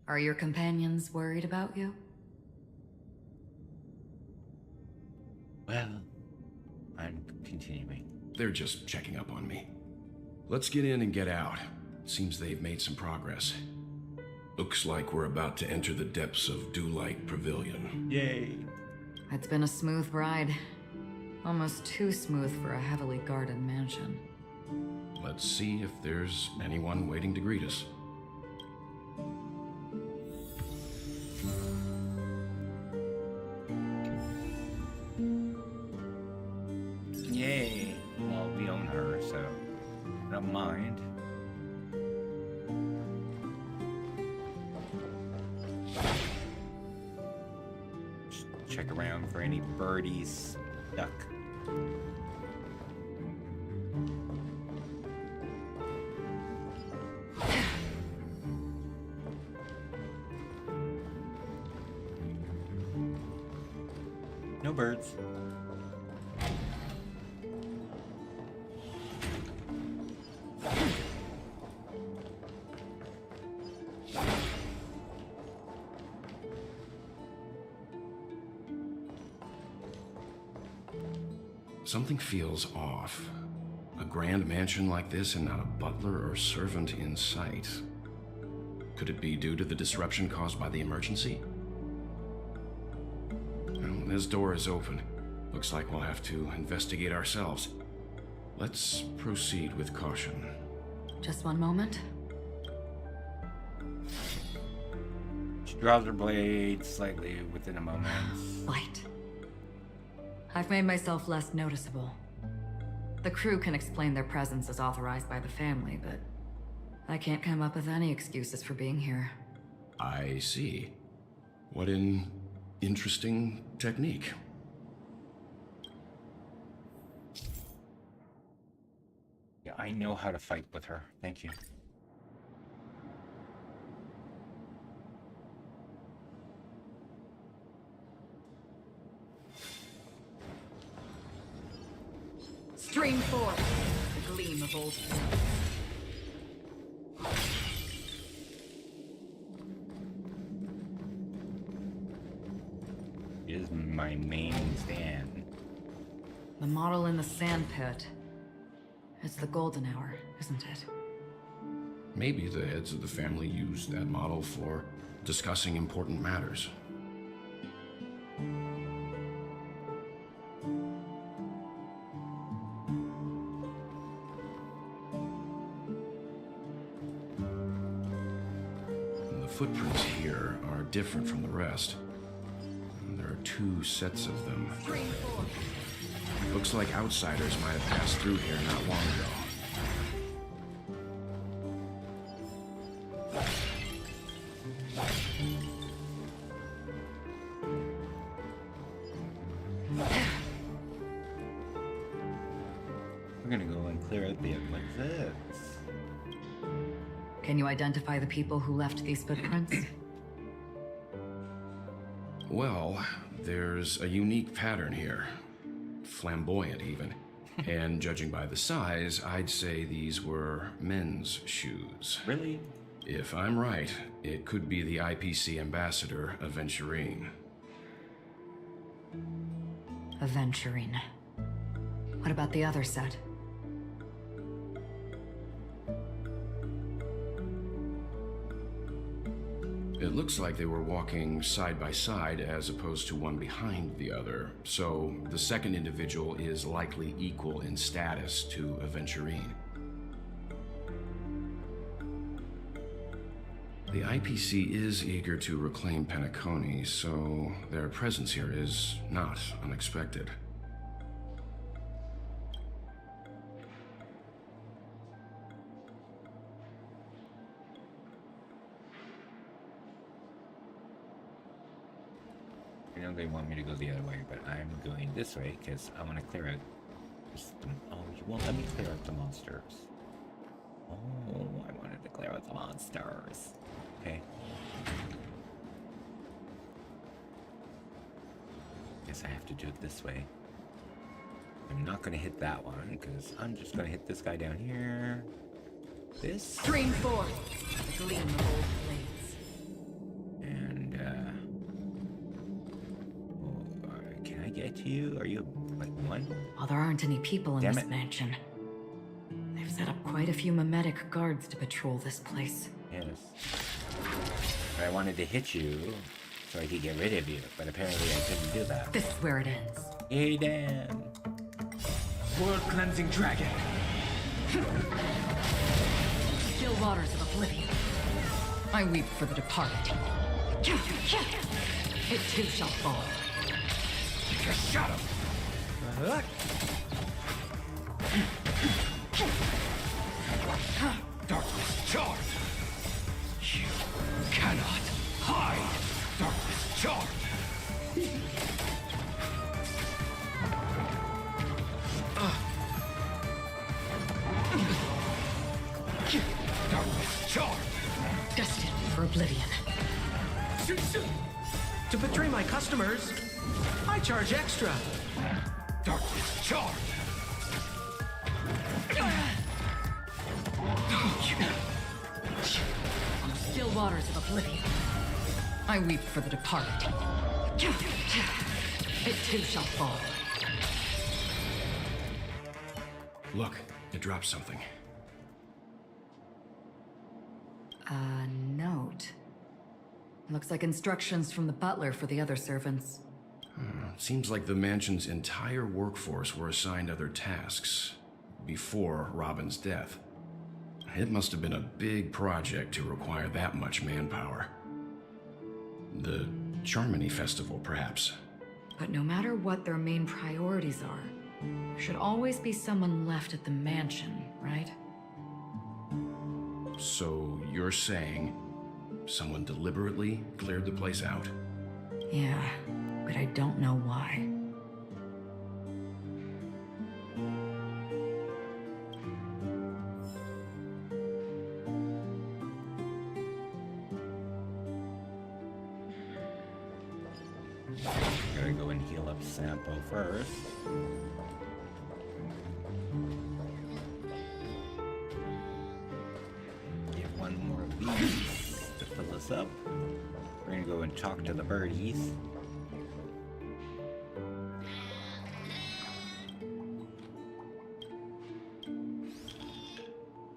Are your companions worried about you? Well, I'm continuing. They're just checking up on me. Let's get in and get out. Seems they've made some progress. Looks like we're about to enter the depths of Dewlight Pavilion. Yay! It's been a smooth ride. Almost too smooth for a heavily guarded mansion. Let's see if there's anyone waiting to greet us. Yay! Well, we own her, so... check around for any birdies stuck. No birds. Something feels off. A grand mansion like this and not a butler or servant in sight. Could it be due to the disruption caused by the emergency? Well, this door is open. Looks like we'll have to investigate ourselves. Let's proceed with caution. Just one moment. She draws her blade slightly within a moment. Light. I've made myself less noticeable. The crew can explain their presence as authorized by the family, but I can't come up with any excuses for being here. I see. What an interesting technique. Yeah, I know how to fight with her. Thank you. Stream forth, the gleam of old friends. Is my main stand. The model in the sand pit. It's the golden hour, isn't it? Maybe the heads of the family used that model for discussing important matters. The footprints here are different from the rest. There are two sets of them. Looks like outsiders might have passed through here not long ago. We're gonna go and clear out the exits. Can you identify the people who left these footprints? Well, there's a unique pattern here. Flamboyant, even. And judging by the size, I'd say these were men's shoes. Really? If I'm right, it could be the IPC ambassador, Aventurine. Aventurine. What about the other set? It looks like they were walking side by side as opposed to one behind the other, so the second individual is likely equal in status to Aventurine. The IPC is eager to reclaim Penacony, so their presence here is not unexpected. I know they want me to go the other way, but I'm going this way because I want to clear out oh, you won't let me clear out the monsters. Oh, I wanted to clear out the monsters. Okay. Guess I have to do it this way. I'm not going to hit that one because I'm just going to hit this guy down here. This. Stream forth, the gleam of old blades. And, can I get to you? Are you, like, one? Well, there aren't any people in Damn this it. mansion. They've set up quite a few mimetic guards to patrol this place. Yes. But I wanted to hit you so I could get rid of you, but apparently I couldn't do that. This is where it ends. Hey, Dan. World cleansing dragon. Still waters of oblivion. I weep for the departed. It too shall fall. Just shut him! Darkness charge! You cannot hide! Darkness charge! oblivion. To betray my customers, I charge extra. Darkness charge! On the still waters of oblivion, I weep for the departed. It too shall fall. Look, it dropped something. A note. Looks like instructions from the butler for the other servants. Seems like the mansion's entire workforce were assigned other tasks before Robin's death. It must have been a big project to require that much manpower. The Charmony Festival, perhaps. But no matter what their main priorities are, there should always be someone left at the mansion, right? So you're saying someone deliberately cleared the place out? Yeah, but I don't know why. Gotta go and heal up Sampo first. Get one more of these to fill us up. We're gonna go and talk to the birdies.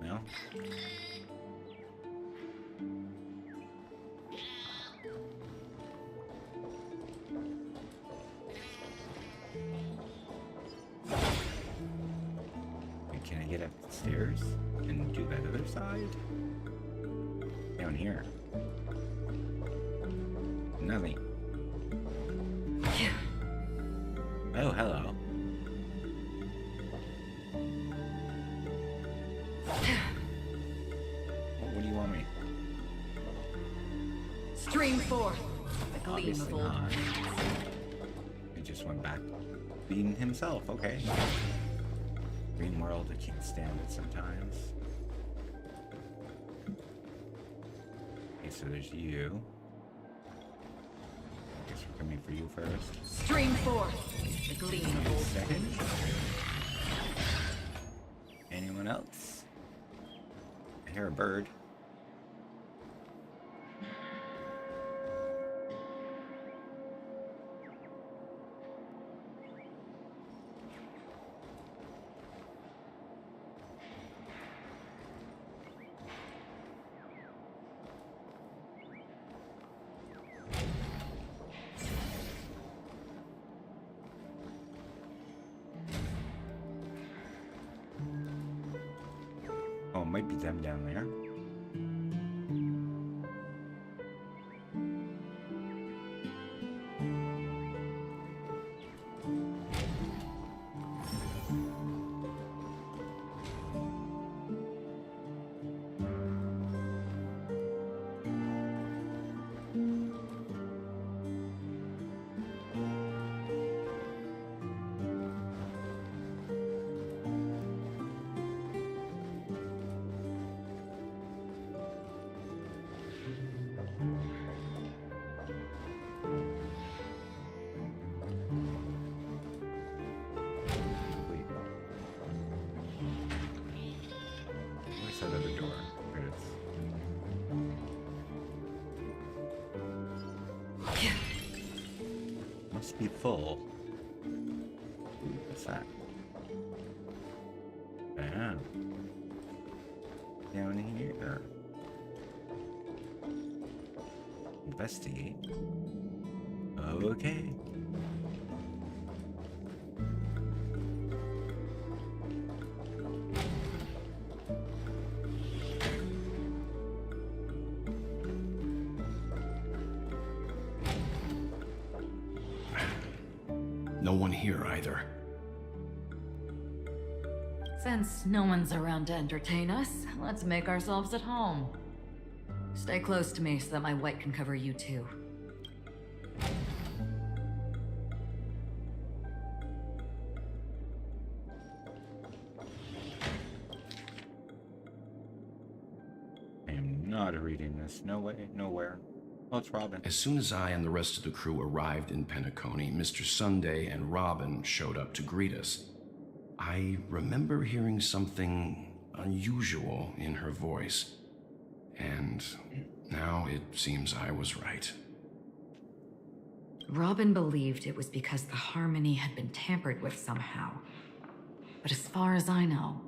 Well. Can I get upstairs and do that other side? Down here. Nothing. Oh, hello. What do you want me? Stream forth the gleam Obviously of old. not. He just went back being himself, okay. Green world, I can't stand it sometimes. Okay, so there's you. Guess we're coming for you first. Stream forth the gleam of old. Second. Anyone else? I hear a bird. Oh, it might be them down there. Where's that other door? There it is. Must be full. Ooh, what's that? Ah. Down here. Investigate. Okay. No one here either. Since no one's around to entertain us, let's make ourselves at home. Stay close to me so that my white can cover you too. I am not reading this. No way, nowhere. Oh, it's Robin. As soon as I and the rest of the crew arrived in Penacony, Mr. Sunday and Robin showed up to greet us. I remember hearing something unusual in her voice, and now it seems I was right. Robin believed it was because the harmony had been tampered with somehow. But as far as I know,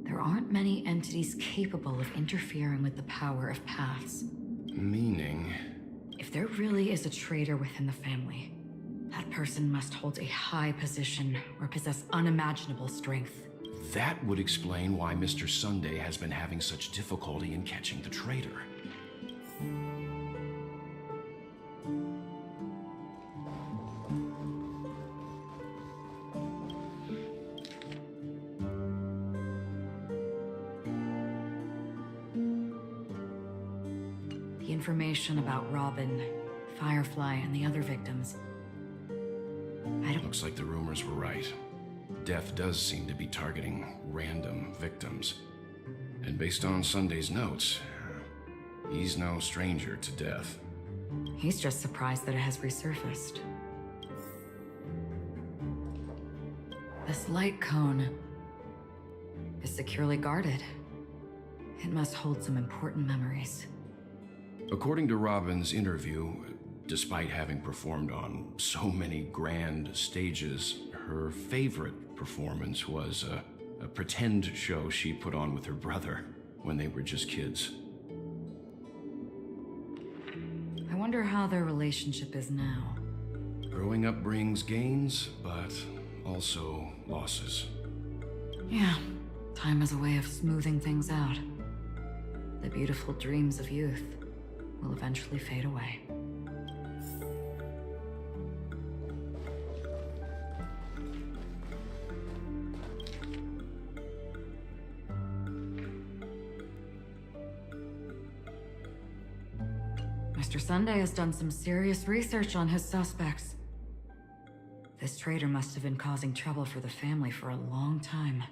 there aren't many entities capable of interfering with the power of paths. Meaning? If there really is a traitor within the family, that person must hold a high position or possess unimaginable strength. That would explain why Mr. Sunday has been having such difficulty in catching the traitor. The information about Robin, Firefly, and the other victims. Looks like the rumors were right. Death does seem to be targeting random victims. And based on Sunday's notes, he's no stranger to death. He's just surprised that it has resurfaced. This light cone is securely guarded. It must hold some important memories. According to Robin's interview, despite having performed on so many grand stages, her favorite performance was a pretend show she put on with her brother when they were just kids. I wonder how their relationship is now. Growing up brings gains, but also losses. Yeah, time is a way of smoothing things out. The beautiful dreams of youth will eventually fade away. Mr. Sunday has done some serious research on his suspects. This traitor must have been causing trouble for the family for a long time.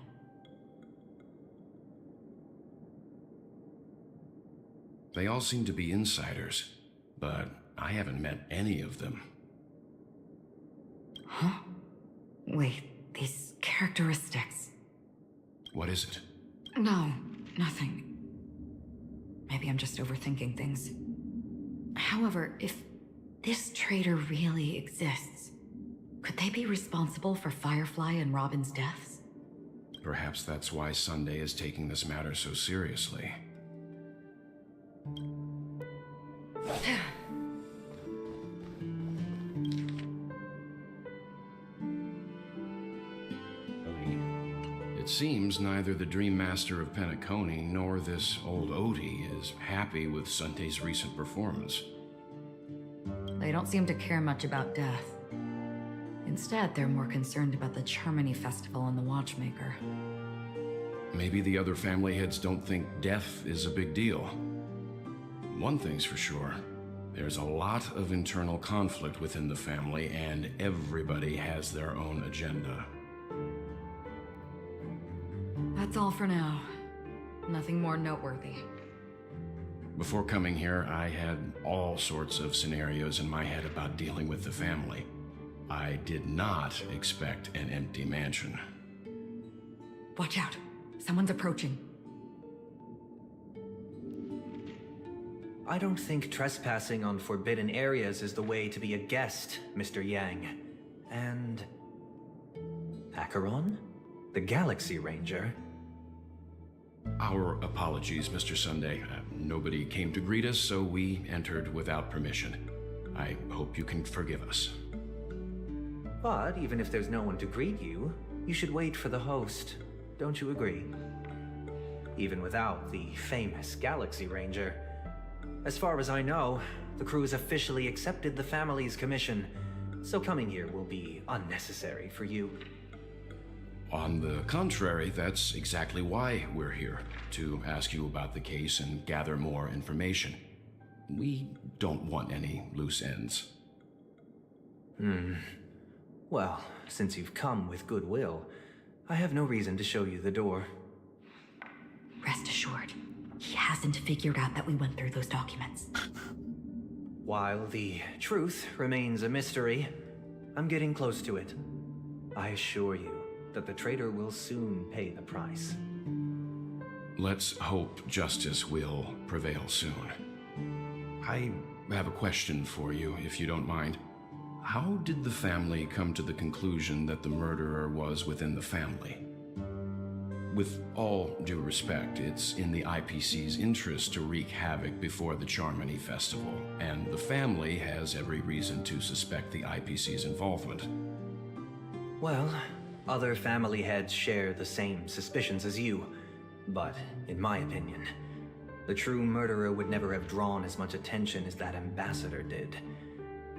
They all seem to be insiders, but I haven't met any of them. Huh? Wait, these characteristics. What is it? No, nothing. Maybe I'm just overthinking things. However, if this traitor really exists, could they be responsible for Firefly and Robin's deaths? Perhaps that's why Sunday is taking this matter so seriously. It seems neither the Dream Master of Penacony nor this old Odie is happy with Sunday's recent performance. They don't seem to care much about death. Instead, they're more concerned about the Charmony Festival and the Watchmaker. Maybe the other family heads don't think death is a big deal. One thing's for sure, there's a lot of internal conflict within the family, and everybody has their own agenda. That's all for now. Nothing more noteworthy. Before coming here, I had all sorts of scenarios in my head about dealing with the family. I did not expect an empty mansion. Watch out. Someone's approaching. I don't think trespassing on forbidden areas is the way to be a guest, Mr. Yang. And... Acheron? The Galaxy Ranger? Our apologies, Mr. Sunday. Nobody came to greet us, so we entered without permission. I hope you can forgive us. But even if there's no one to greet you, you should wait for the host. Don't you agree? Even without the famous Galaxy Ranger. As far as I know, the crew has officially accepted the family's commission, so coming here will be unnecessary for you. On the contrary, that's exactly why we're here, to ask you about the case and gather more information. We don't want any loose ends. Well, since you've come with goodwill, I have no reason to show you the door. Rest assured, He hasn't figured out that we went through those documents. While the truth remains a mystery, I'm getting close to it. I assure you that the traitor will soon pay the price. Let's hope justice will prevail soon. I have a question for you, if you don't mind. How did the family come to the conclusion that the murderer was within the family? With all due respect, it's in the IPC's interest to wreak havoc before the Charmony Festival, and the family has every reason to suspect the IPC's involvement. Well, other family heads share the same suspicions as you, but in my opinion, the true murderer would never have drawn as much attention as that ambassador did.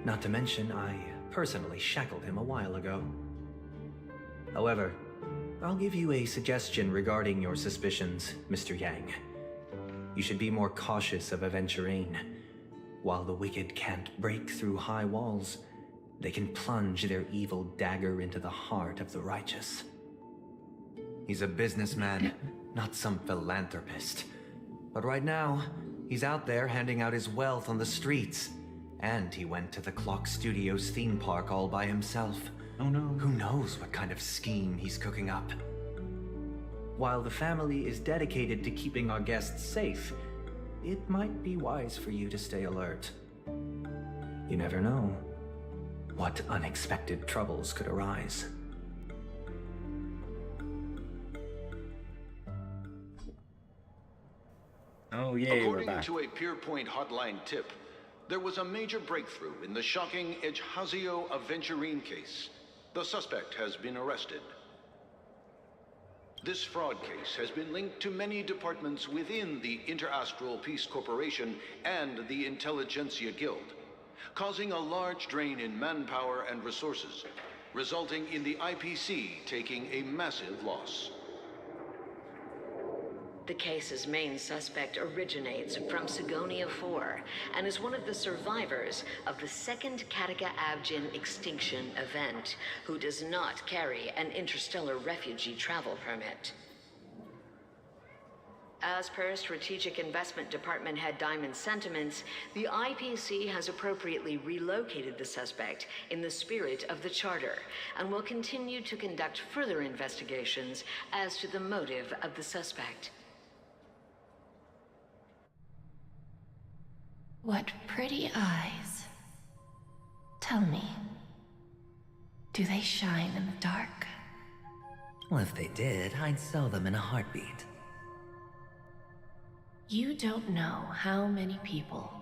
Not to mention, I personally shackled him a while ago. However, I'll give you a suggestion regarding your suspicions, Mr. Yang. You should be more cautious of Aventurine. While the wicked can't break through high walls, they can plunge their evil dagger into the heart of the righteous. He's a businessman, not some philanthropist. But right now, he's out there handing out his wealth on the streets. And he went to the Clock Studios theme park all by himself. Oh no. Who knows what kind of scheme he's cooking up? While the family is dedicated to keeping our guests safe, it might be wise for you to stay alert. You never know what unexpected troubles could arise. Oh yay, we're According back. to a Pierpoint hotline tip, there was a major breakthrough in the shocking Ejhazio Aventurine case. The suspect has been arrested. This fraud case has been linked to many departments within the Interastral Peace Corporation and the Intelligentsia Guild, causing a large drain in manpower and resources, resulting in the IPC taking a massive loss. The case's main suspect originates from Sigonia 4 and is one of the survivors of the second Kataka Abjin extinction event, who does not carry an interstellar refugee travel permit. As per Strategic Investment Department Head Diamond's sentiments, the IPC has appropriately relocated the suspect in the spirit of the Charter and will continue to conduct further investigations as to the motive of the suspect. What pretty eyes. Tell me, do they shine in the dark? Well, if they did, I'd sell them in a heartbeat. You don't know how many people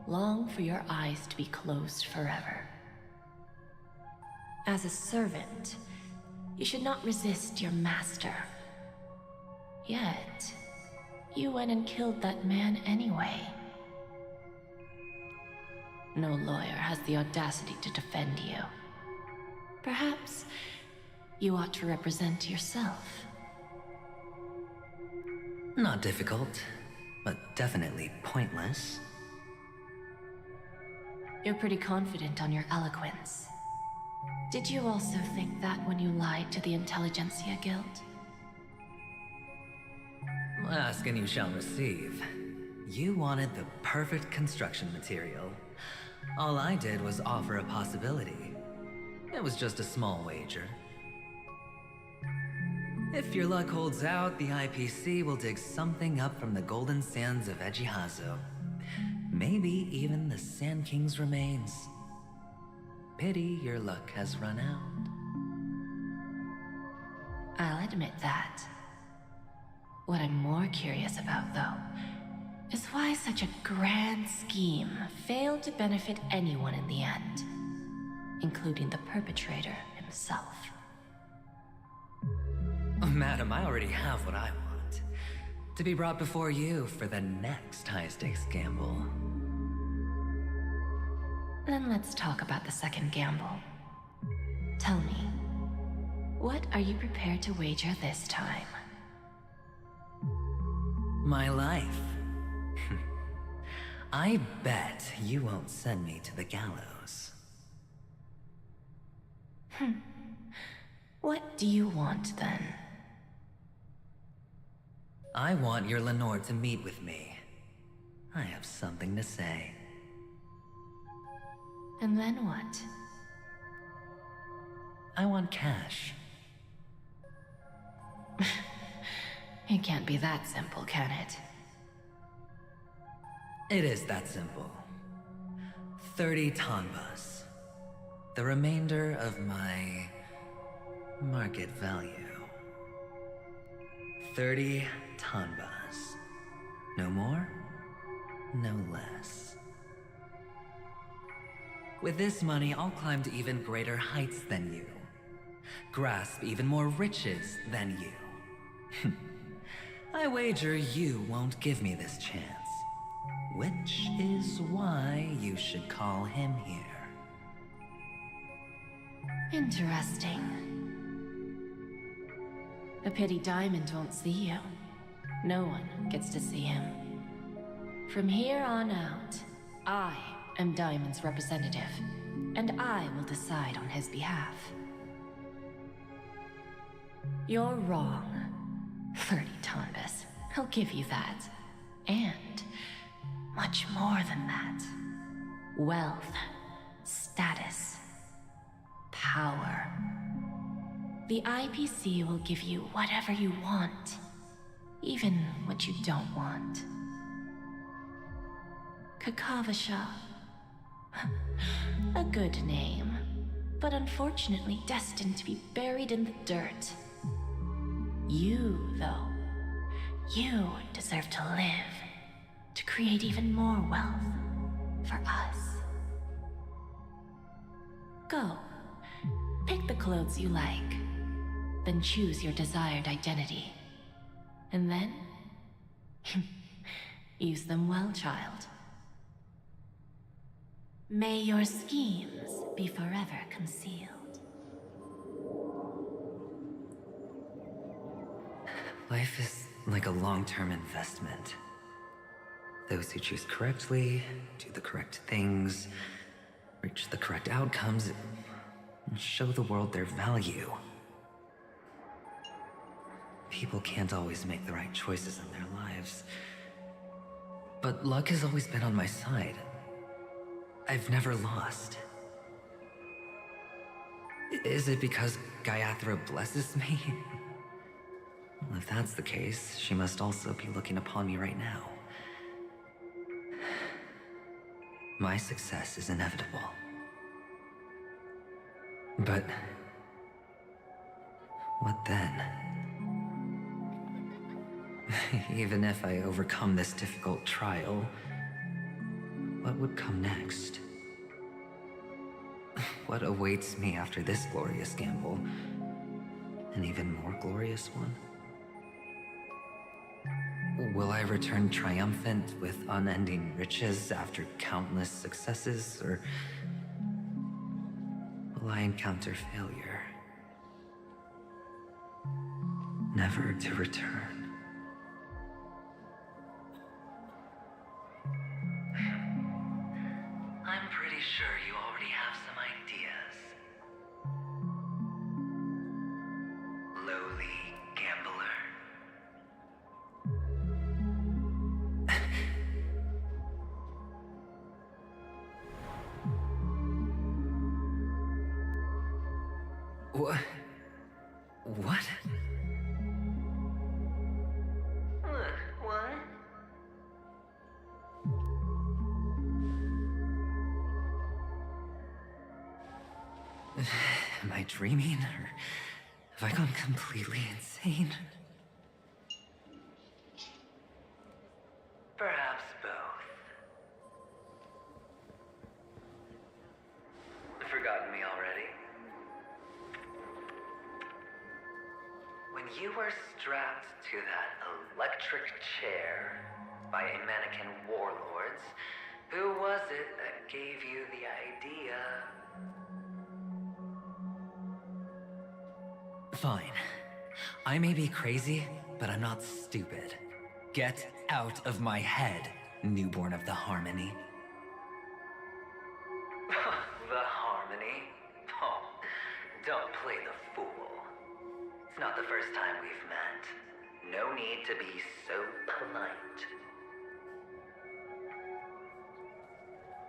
long for your eyes to be closed forever. As a servant, you should not resist your master. Yet, you went and killed that man anyway. No lawyer has the audacity to defend you. Perhaps you ought to represent yourself. Not difficult, but definitely pointless. You're pretty confident on your eloquence. Did you also think that when you lied to the Intelligentsia Guild? Ask and you shall receive. You wanted the perfect construction material. All I did was offer a possibility. It was just a small wager. If your luck holds out, the IPC will dig something up from the golden sands of Ejhazio. Maybe even the Sand King's remains. Pity your luck has run out. I'll admit that. What I'm more curious about, though, is why such a grand scheme failed to benefit anyone in the end, including the perpetrator himself. Madam, I already have what I want. To be brought before you for the next high-stakes gamble. Then let's talk about the second gamble. Tell me, what are you prepared to wager this time? My life. I bet you won't send me to the gallows. What do you want, then? I want your Lenore to meet with me. I have something to say. And then what? I want cash. It can't be that simple, can it? It is that simple. 30 tanbas. The remainder of my market value. 30 tanbas. No more, no less. With this money, I'll climb to even greater heights than you. Grasp even more riches than you. I wager you won't give me this chance. Which is why you should call him here. Interesting. A pity Diamond won't see you. No one gets to see him. From here on out, I am Diamond's representative, and I will decide on his behalf. You're wrong. 30 Tonbas. I'll give you that. And much more than that. Wealth, status, power. The IPC will give you whatever you want, even what you don't want. Kakavasha. A good name, but unfortunately destined to be buried in the dirt. You, though, you deserve to live, to create even more wealth for us. Go, pick the clothes you like, then choose your desired identity. And then, use them well, child. May your schemes be forever concealed. Life is like a long-term investment. Those who choose correctly, do the correct things, reach the correct outcomes, and show the world their value. People can't always make the right choices in their lives. But luck has always been on my side. I've never lost. Is it because Gayatri blesses me? Well, if that's the case, she must also be looking upon me right now. My success is inevitable. But what then? Even if I overcome this difficult trial, what would come next? What awaits me after this glorious gamble? An even more glorious one? Will I return triumphant with unending riches after countless successes, or will I encounter failure, never to return? I'm pretty sure you already have some ideas. Lowly gambler. What? What? What? Am I dreaming, or have I gone completely insane? Perhaps both. Forgotten me already? When you were strapped to that electric chair by a mannequin warlords, who was it that gave you the idea? Fine. I may be crazy, but I'm not stupid. Get out of my head, newborn of the Harmony. The Harmony? Oh, don't play the fool. It's not the first time we've met. No need to be so polite.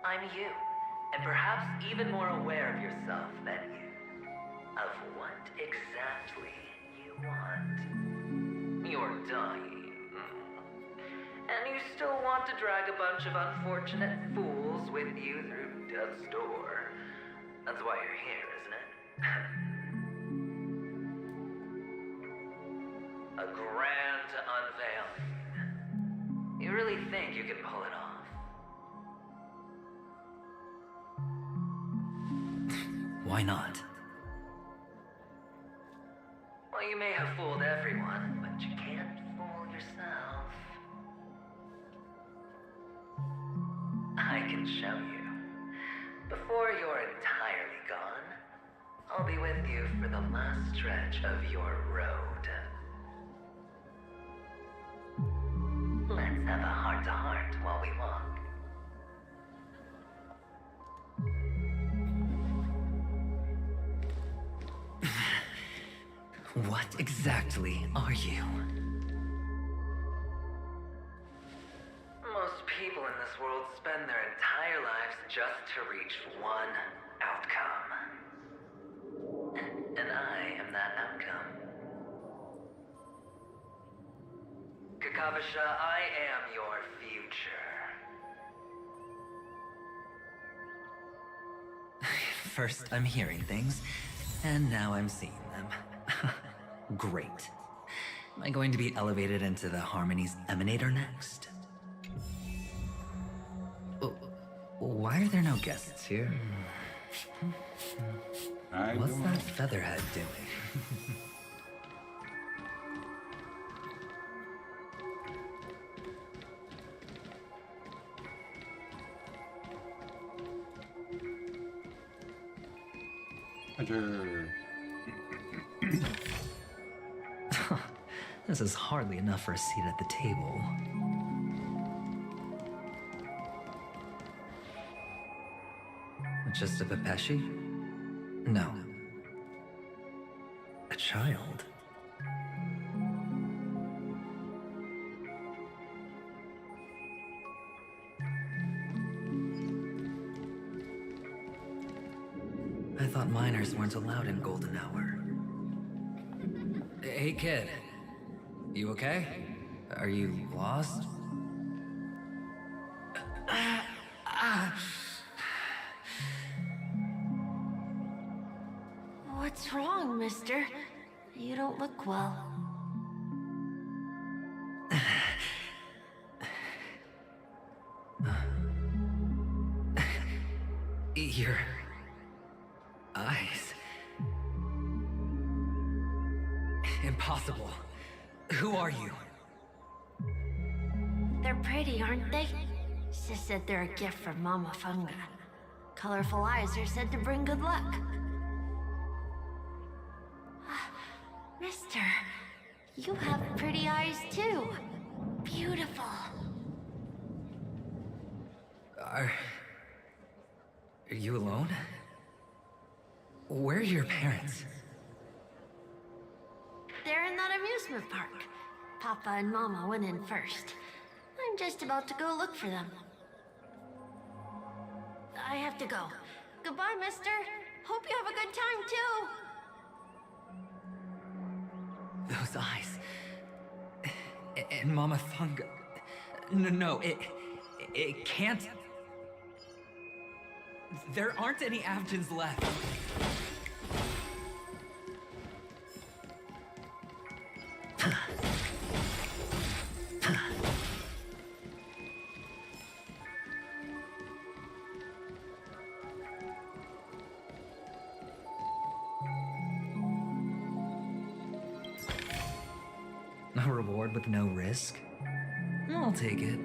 I'm you, and perhaps even more aware of yourself than you. Of what exactly you want. You're dying. And you still want to drag a bunch of unfortunate fools with you through death's door. That's why you're here, isn't it? A grand unveiling. You really think you can pull it off? Why not? Well, you may have fooled everyone, but you can't fool yourself. I can show you. Before you're entirely gone, I'll be with you for the last stretch of your road. Let's have a heart-to-heart while we walk. What exactly are you? Most people in this world spend their entire lives just to reach one outcome. And I am that outcome. Kakavasha, I am your future. First I'm hearing things, and now I'm seeing them. Great. Am I going to be elevated into the Harmony's Emanator next? Oh, why are there no guests here? What's that featherhead doing? This is hardly enough for a seat at the table. Just a Pepeshi? No. A child? I thought minors weren't allowed in Golden Hour. Hey, kid. You okay? Are you lost? What's wrong, mister? You don't look well. Your eyes. Impossible. Who are you? They're pretty, aren't they? Sis said they're a gift from Mama Funga. Colorful eyes are said to bring good luck. Mister, you have pretty eyes too. Beautiful. Are you alone? Where are your parents? They're in that amusement park. Papa and Mama went in first. I'm just about to go look for them. I have to go. Goodbye, mister. Hope you have a good time, too. Those eyes. And Mama Funga. No, it can't. There aren't any Avgens left. A reward with no risk? I'll take it.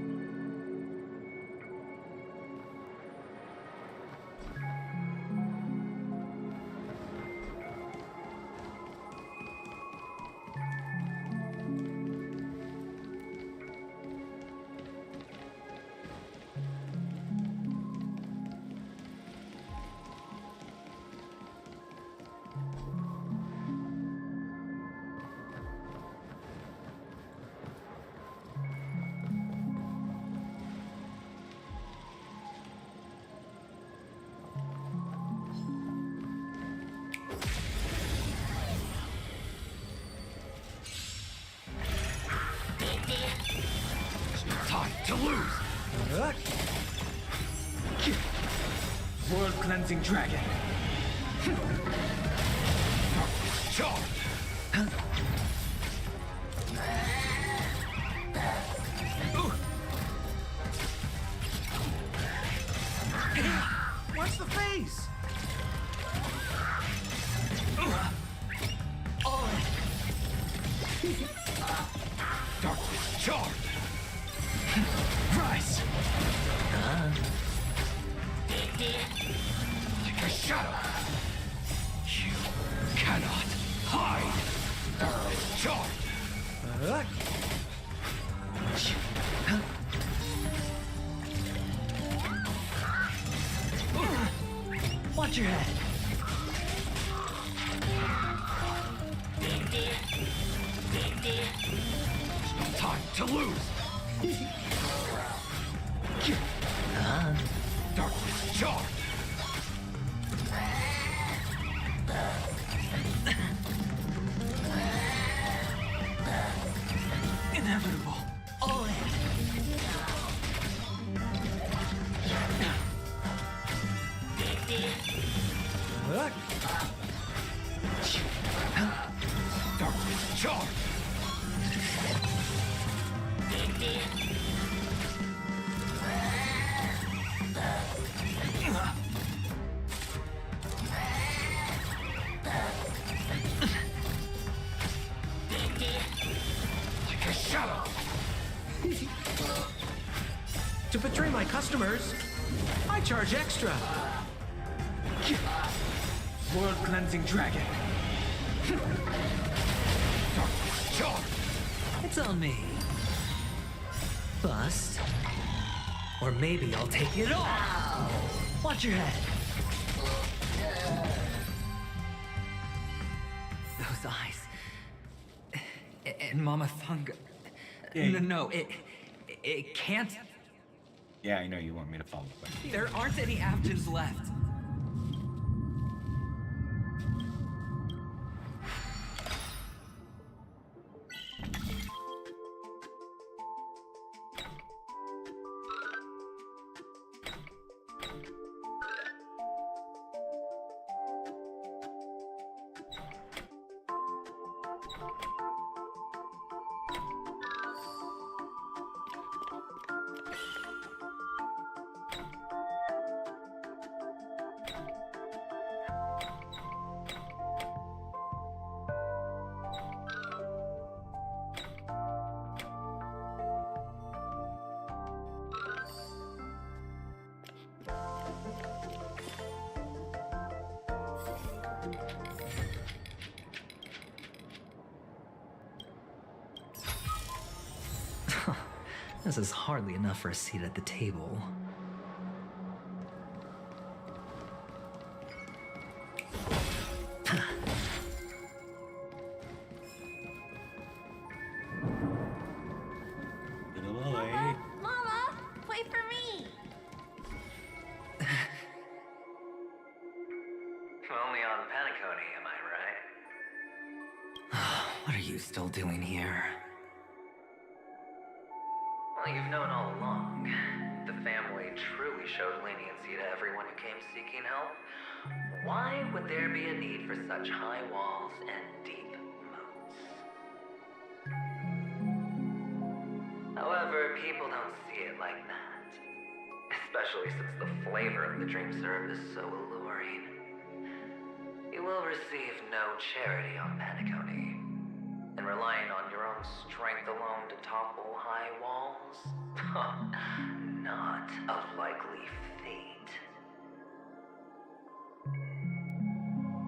World cleansing dragon. Charge! What's the face? Darkness, charge! Rise! Like a shadow! You cannot hide! Darkness, charge! Watch your head. There's no time to lose! Darkness, charge! Inevitable. All in. Darkness, charge! Like a shadow! To betray my customers, I charge extra. World cleansing dragon. Darkness, charge! It's on me. Bust. Or maybe I'll take it all. Watch your head. Those eyes. And Mama Funga. No, it can't. Yeah, I know you want me to follow the question. There aren't any Avgens left. This is hardly enough for a seat at the table. Mama, wait for me. Only on Paniconi, am I right? What are you still doing here? Well, you've known all along. The family truly showed leniency to everyone who came seeking help. Why would there be a need for such high walls and deep moats? However, people don't see it like that. Especially since the flavor of the drink served is so alluring. You will receive no charity on Paniconi. And relying on your own strength alone to topple high walls? Not a likely fate.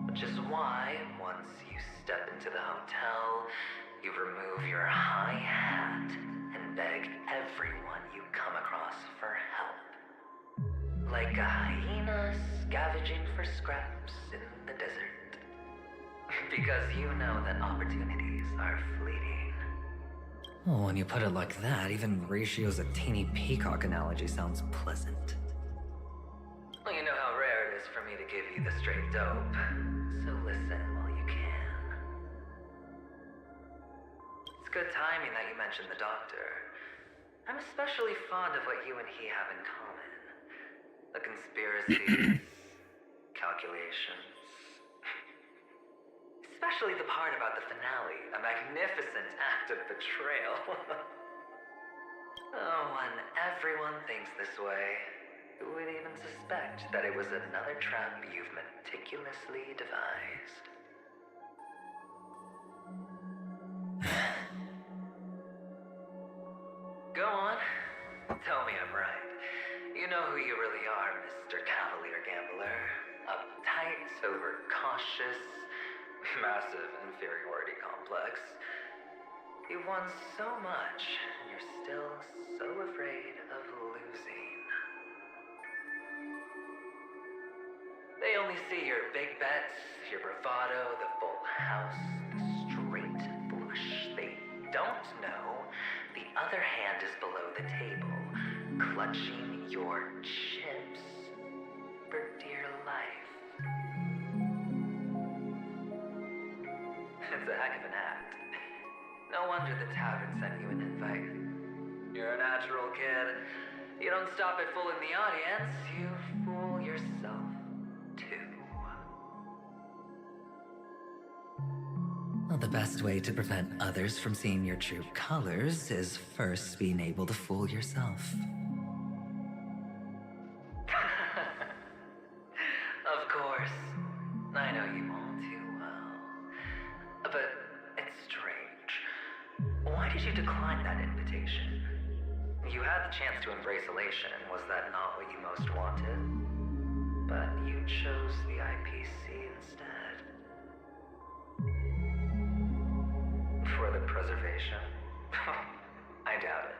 Which is why, once you step into the hotel, you remove your high hat and beg everyone you come across for help. Like a hyena scavenging for scraps in the desert. Because you know that opportunities are fleeting. Well, when you put it like that, even Ratio's a teeny peacock analogy sounds pleasant. Well, you know how rare it is for me to give you the straight dope. So listen while you can. It's good timing that you mentioned the doctor. I'm especially fond of what you and he have in common. The conspiracies, calculations. Especially the part about the finale, a magnificent act of betrayal. Oh, when everyone thinks this way, who would even suspect that it was another trap you've meticulously devised? Go on. Tell me I'm right. You know who you really are, Mr. Cavalier Gambler. Uptight, overcautious, massive inferiority complex. You've won so much, and you're still so afraid of losing. They only see your big bets, your bravado, the full house, the straight flush. They don't know the other hand is below the table, clutching your chips for dear life. It's a heck of an act. No wonder the tavern sent you an invite. You're a natural kid. You don't stop at fooling the audience, you fool yourself too. Well, the best way to prevent others from seeing your true colors is first being able to fool yourself. Of course. I know you all too well. But it's strange. Why did you decline that invitation? You had the chance to embrace elation. Was that not what you most wanted? But you chose the IPC instead. For the preservation? I doubt it.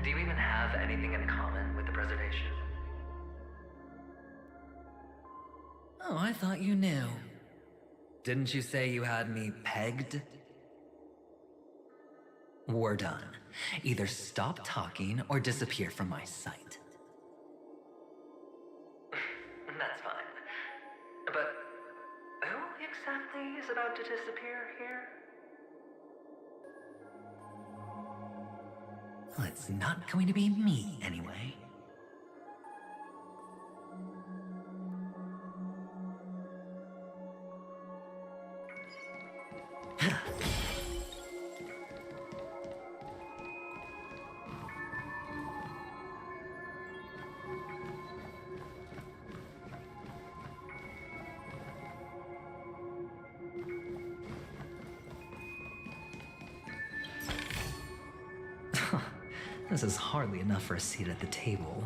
Do you even have anything in common with the preservation? Oh, I thought you knew. Didn't you say you had me pegged? We're done. Either stop talking or disappear from my sight. That's fine. But who exactly is about to disappear here? Well, it's not going to be me, anyway. This is hardly enough for a seat at the table.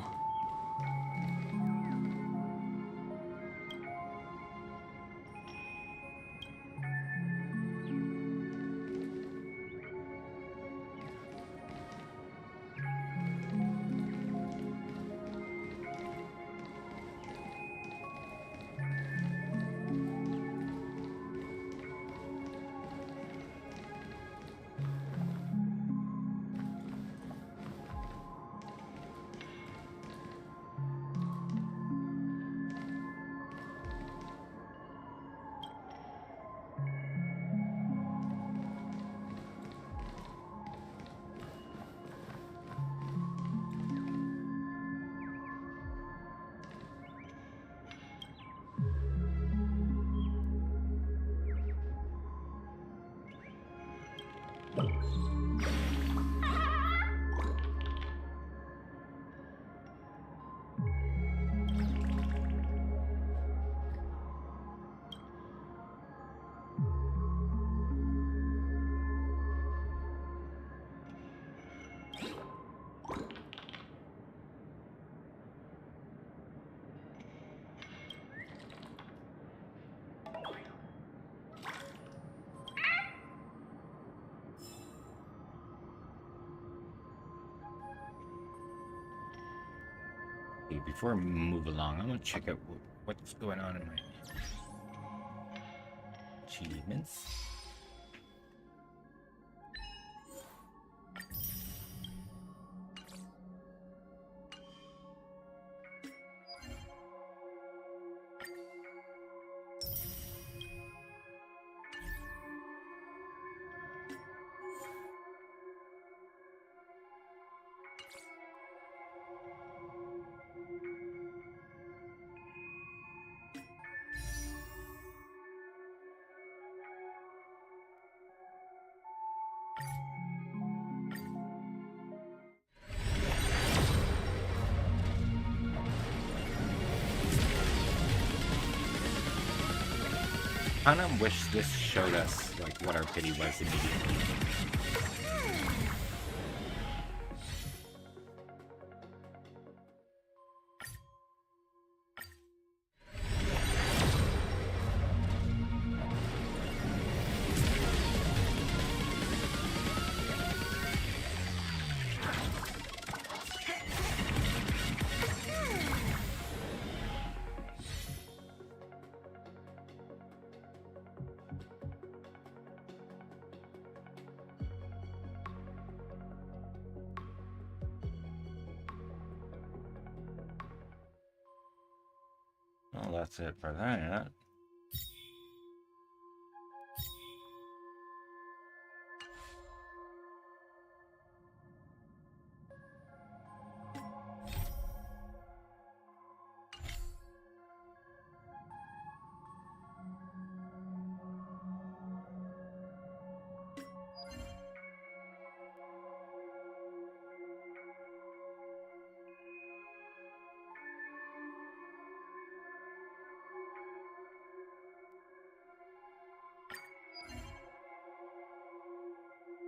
Before we move along, I'm gonna check out what's going on in my achievements. kind of wish this showed us like what our pity was immediately. Well, that's it for that.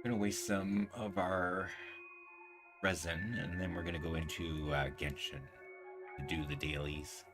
We're gonna waste some of our resin, and then we're gonna go into Genshin to do the dailies.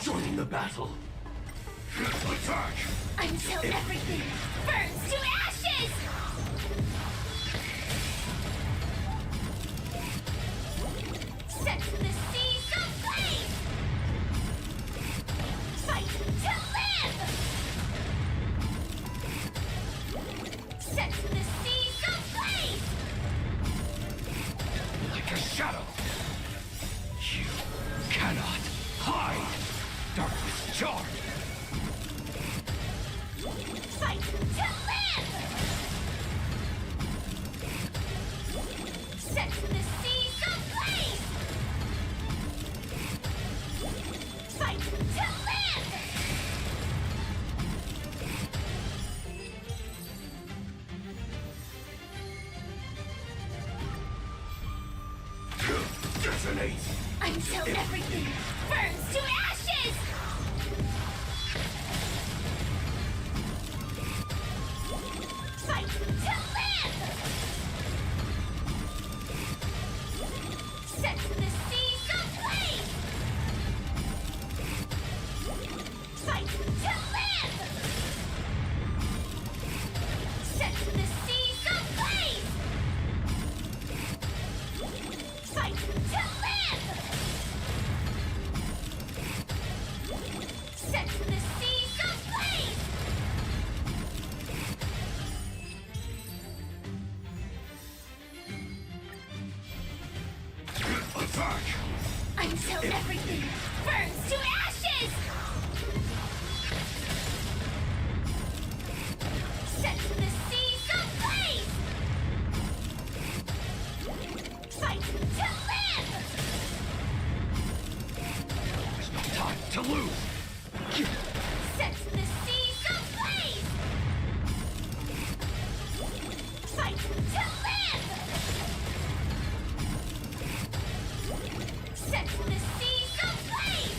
Joining the battle. Attack! Until everything burns to ashes! Set the seas aflame! Fight to live! Set the seas aflame! Like a shadow. You cannot hide. Darkness charged. Fight to live! Set the seas aflame! Fight to live! Detonate. Until everything burns to ashes! Fight to live! Set the seas aflame! Fight to live! Set the seas aflame! Fight to live! Set the seas aflame! Attack! Until everything burns to ashes! Set the seas aflame! Fight to live! There's no time to lose. Set the seas aflame! Fight to live! Set the seas aflame!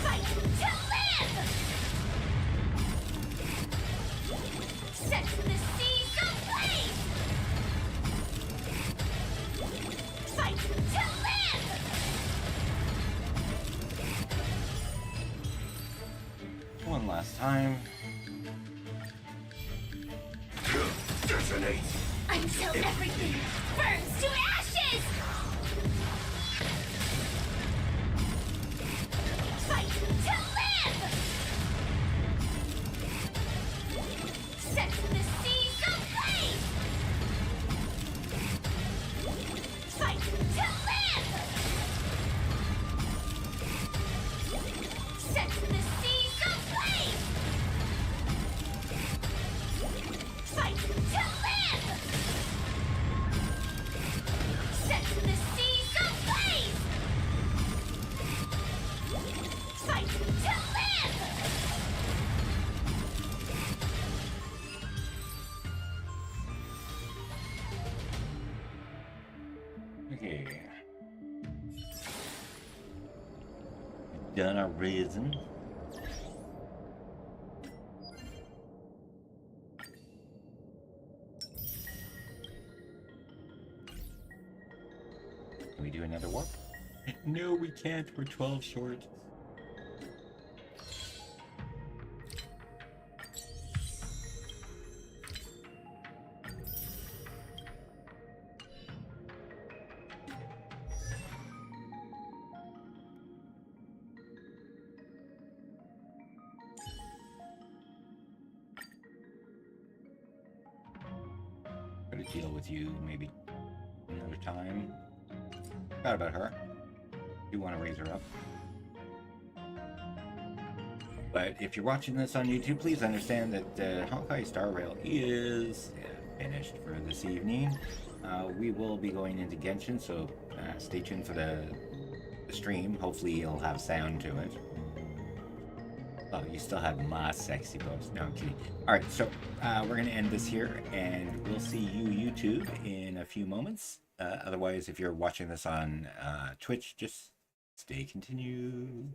Fight to live! Set the seas aflame! Fight to live! One last time. Detonate. Until everything burns to ashes! Okay. Done our reason. Can we do another warp? No, we can't. We're 12 short. Gotta deal with you maybe another time. Forgot about her. Do want to raise her up. But if you're watching this on YouTube, please understand that Honkai Star Rail is finished for this evening. We will be going into Genshin, so stay tuned for the stream. Hopefully it'll have sound to it. Oh, you still have my sexy voice. No, I'm kidding. Alright, so we're going to end this here, and we'll see you, YouTube, in a few moments. Otherwise, if you're watching this on Twitch, just stay continued.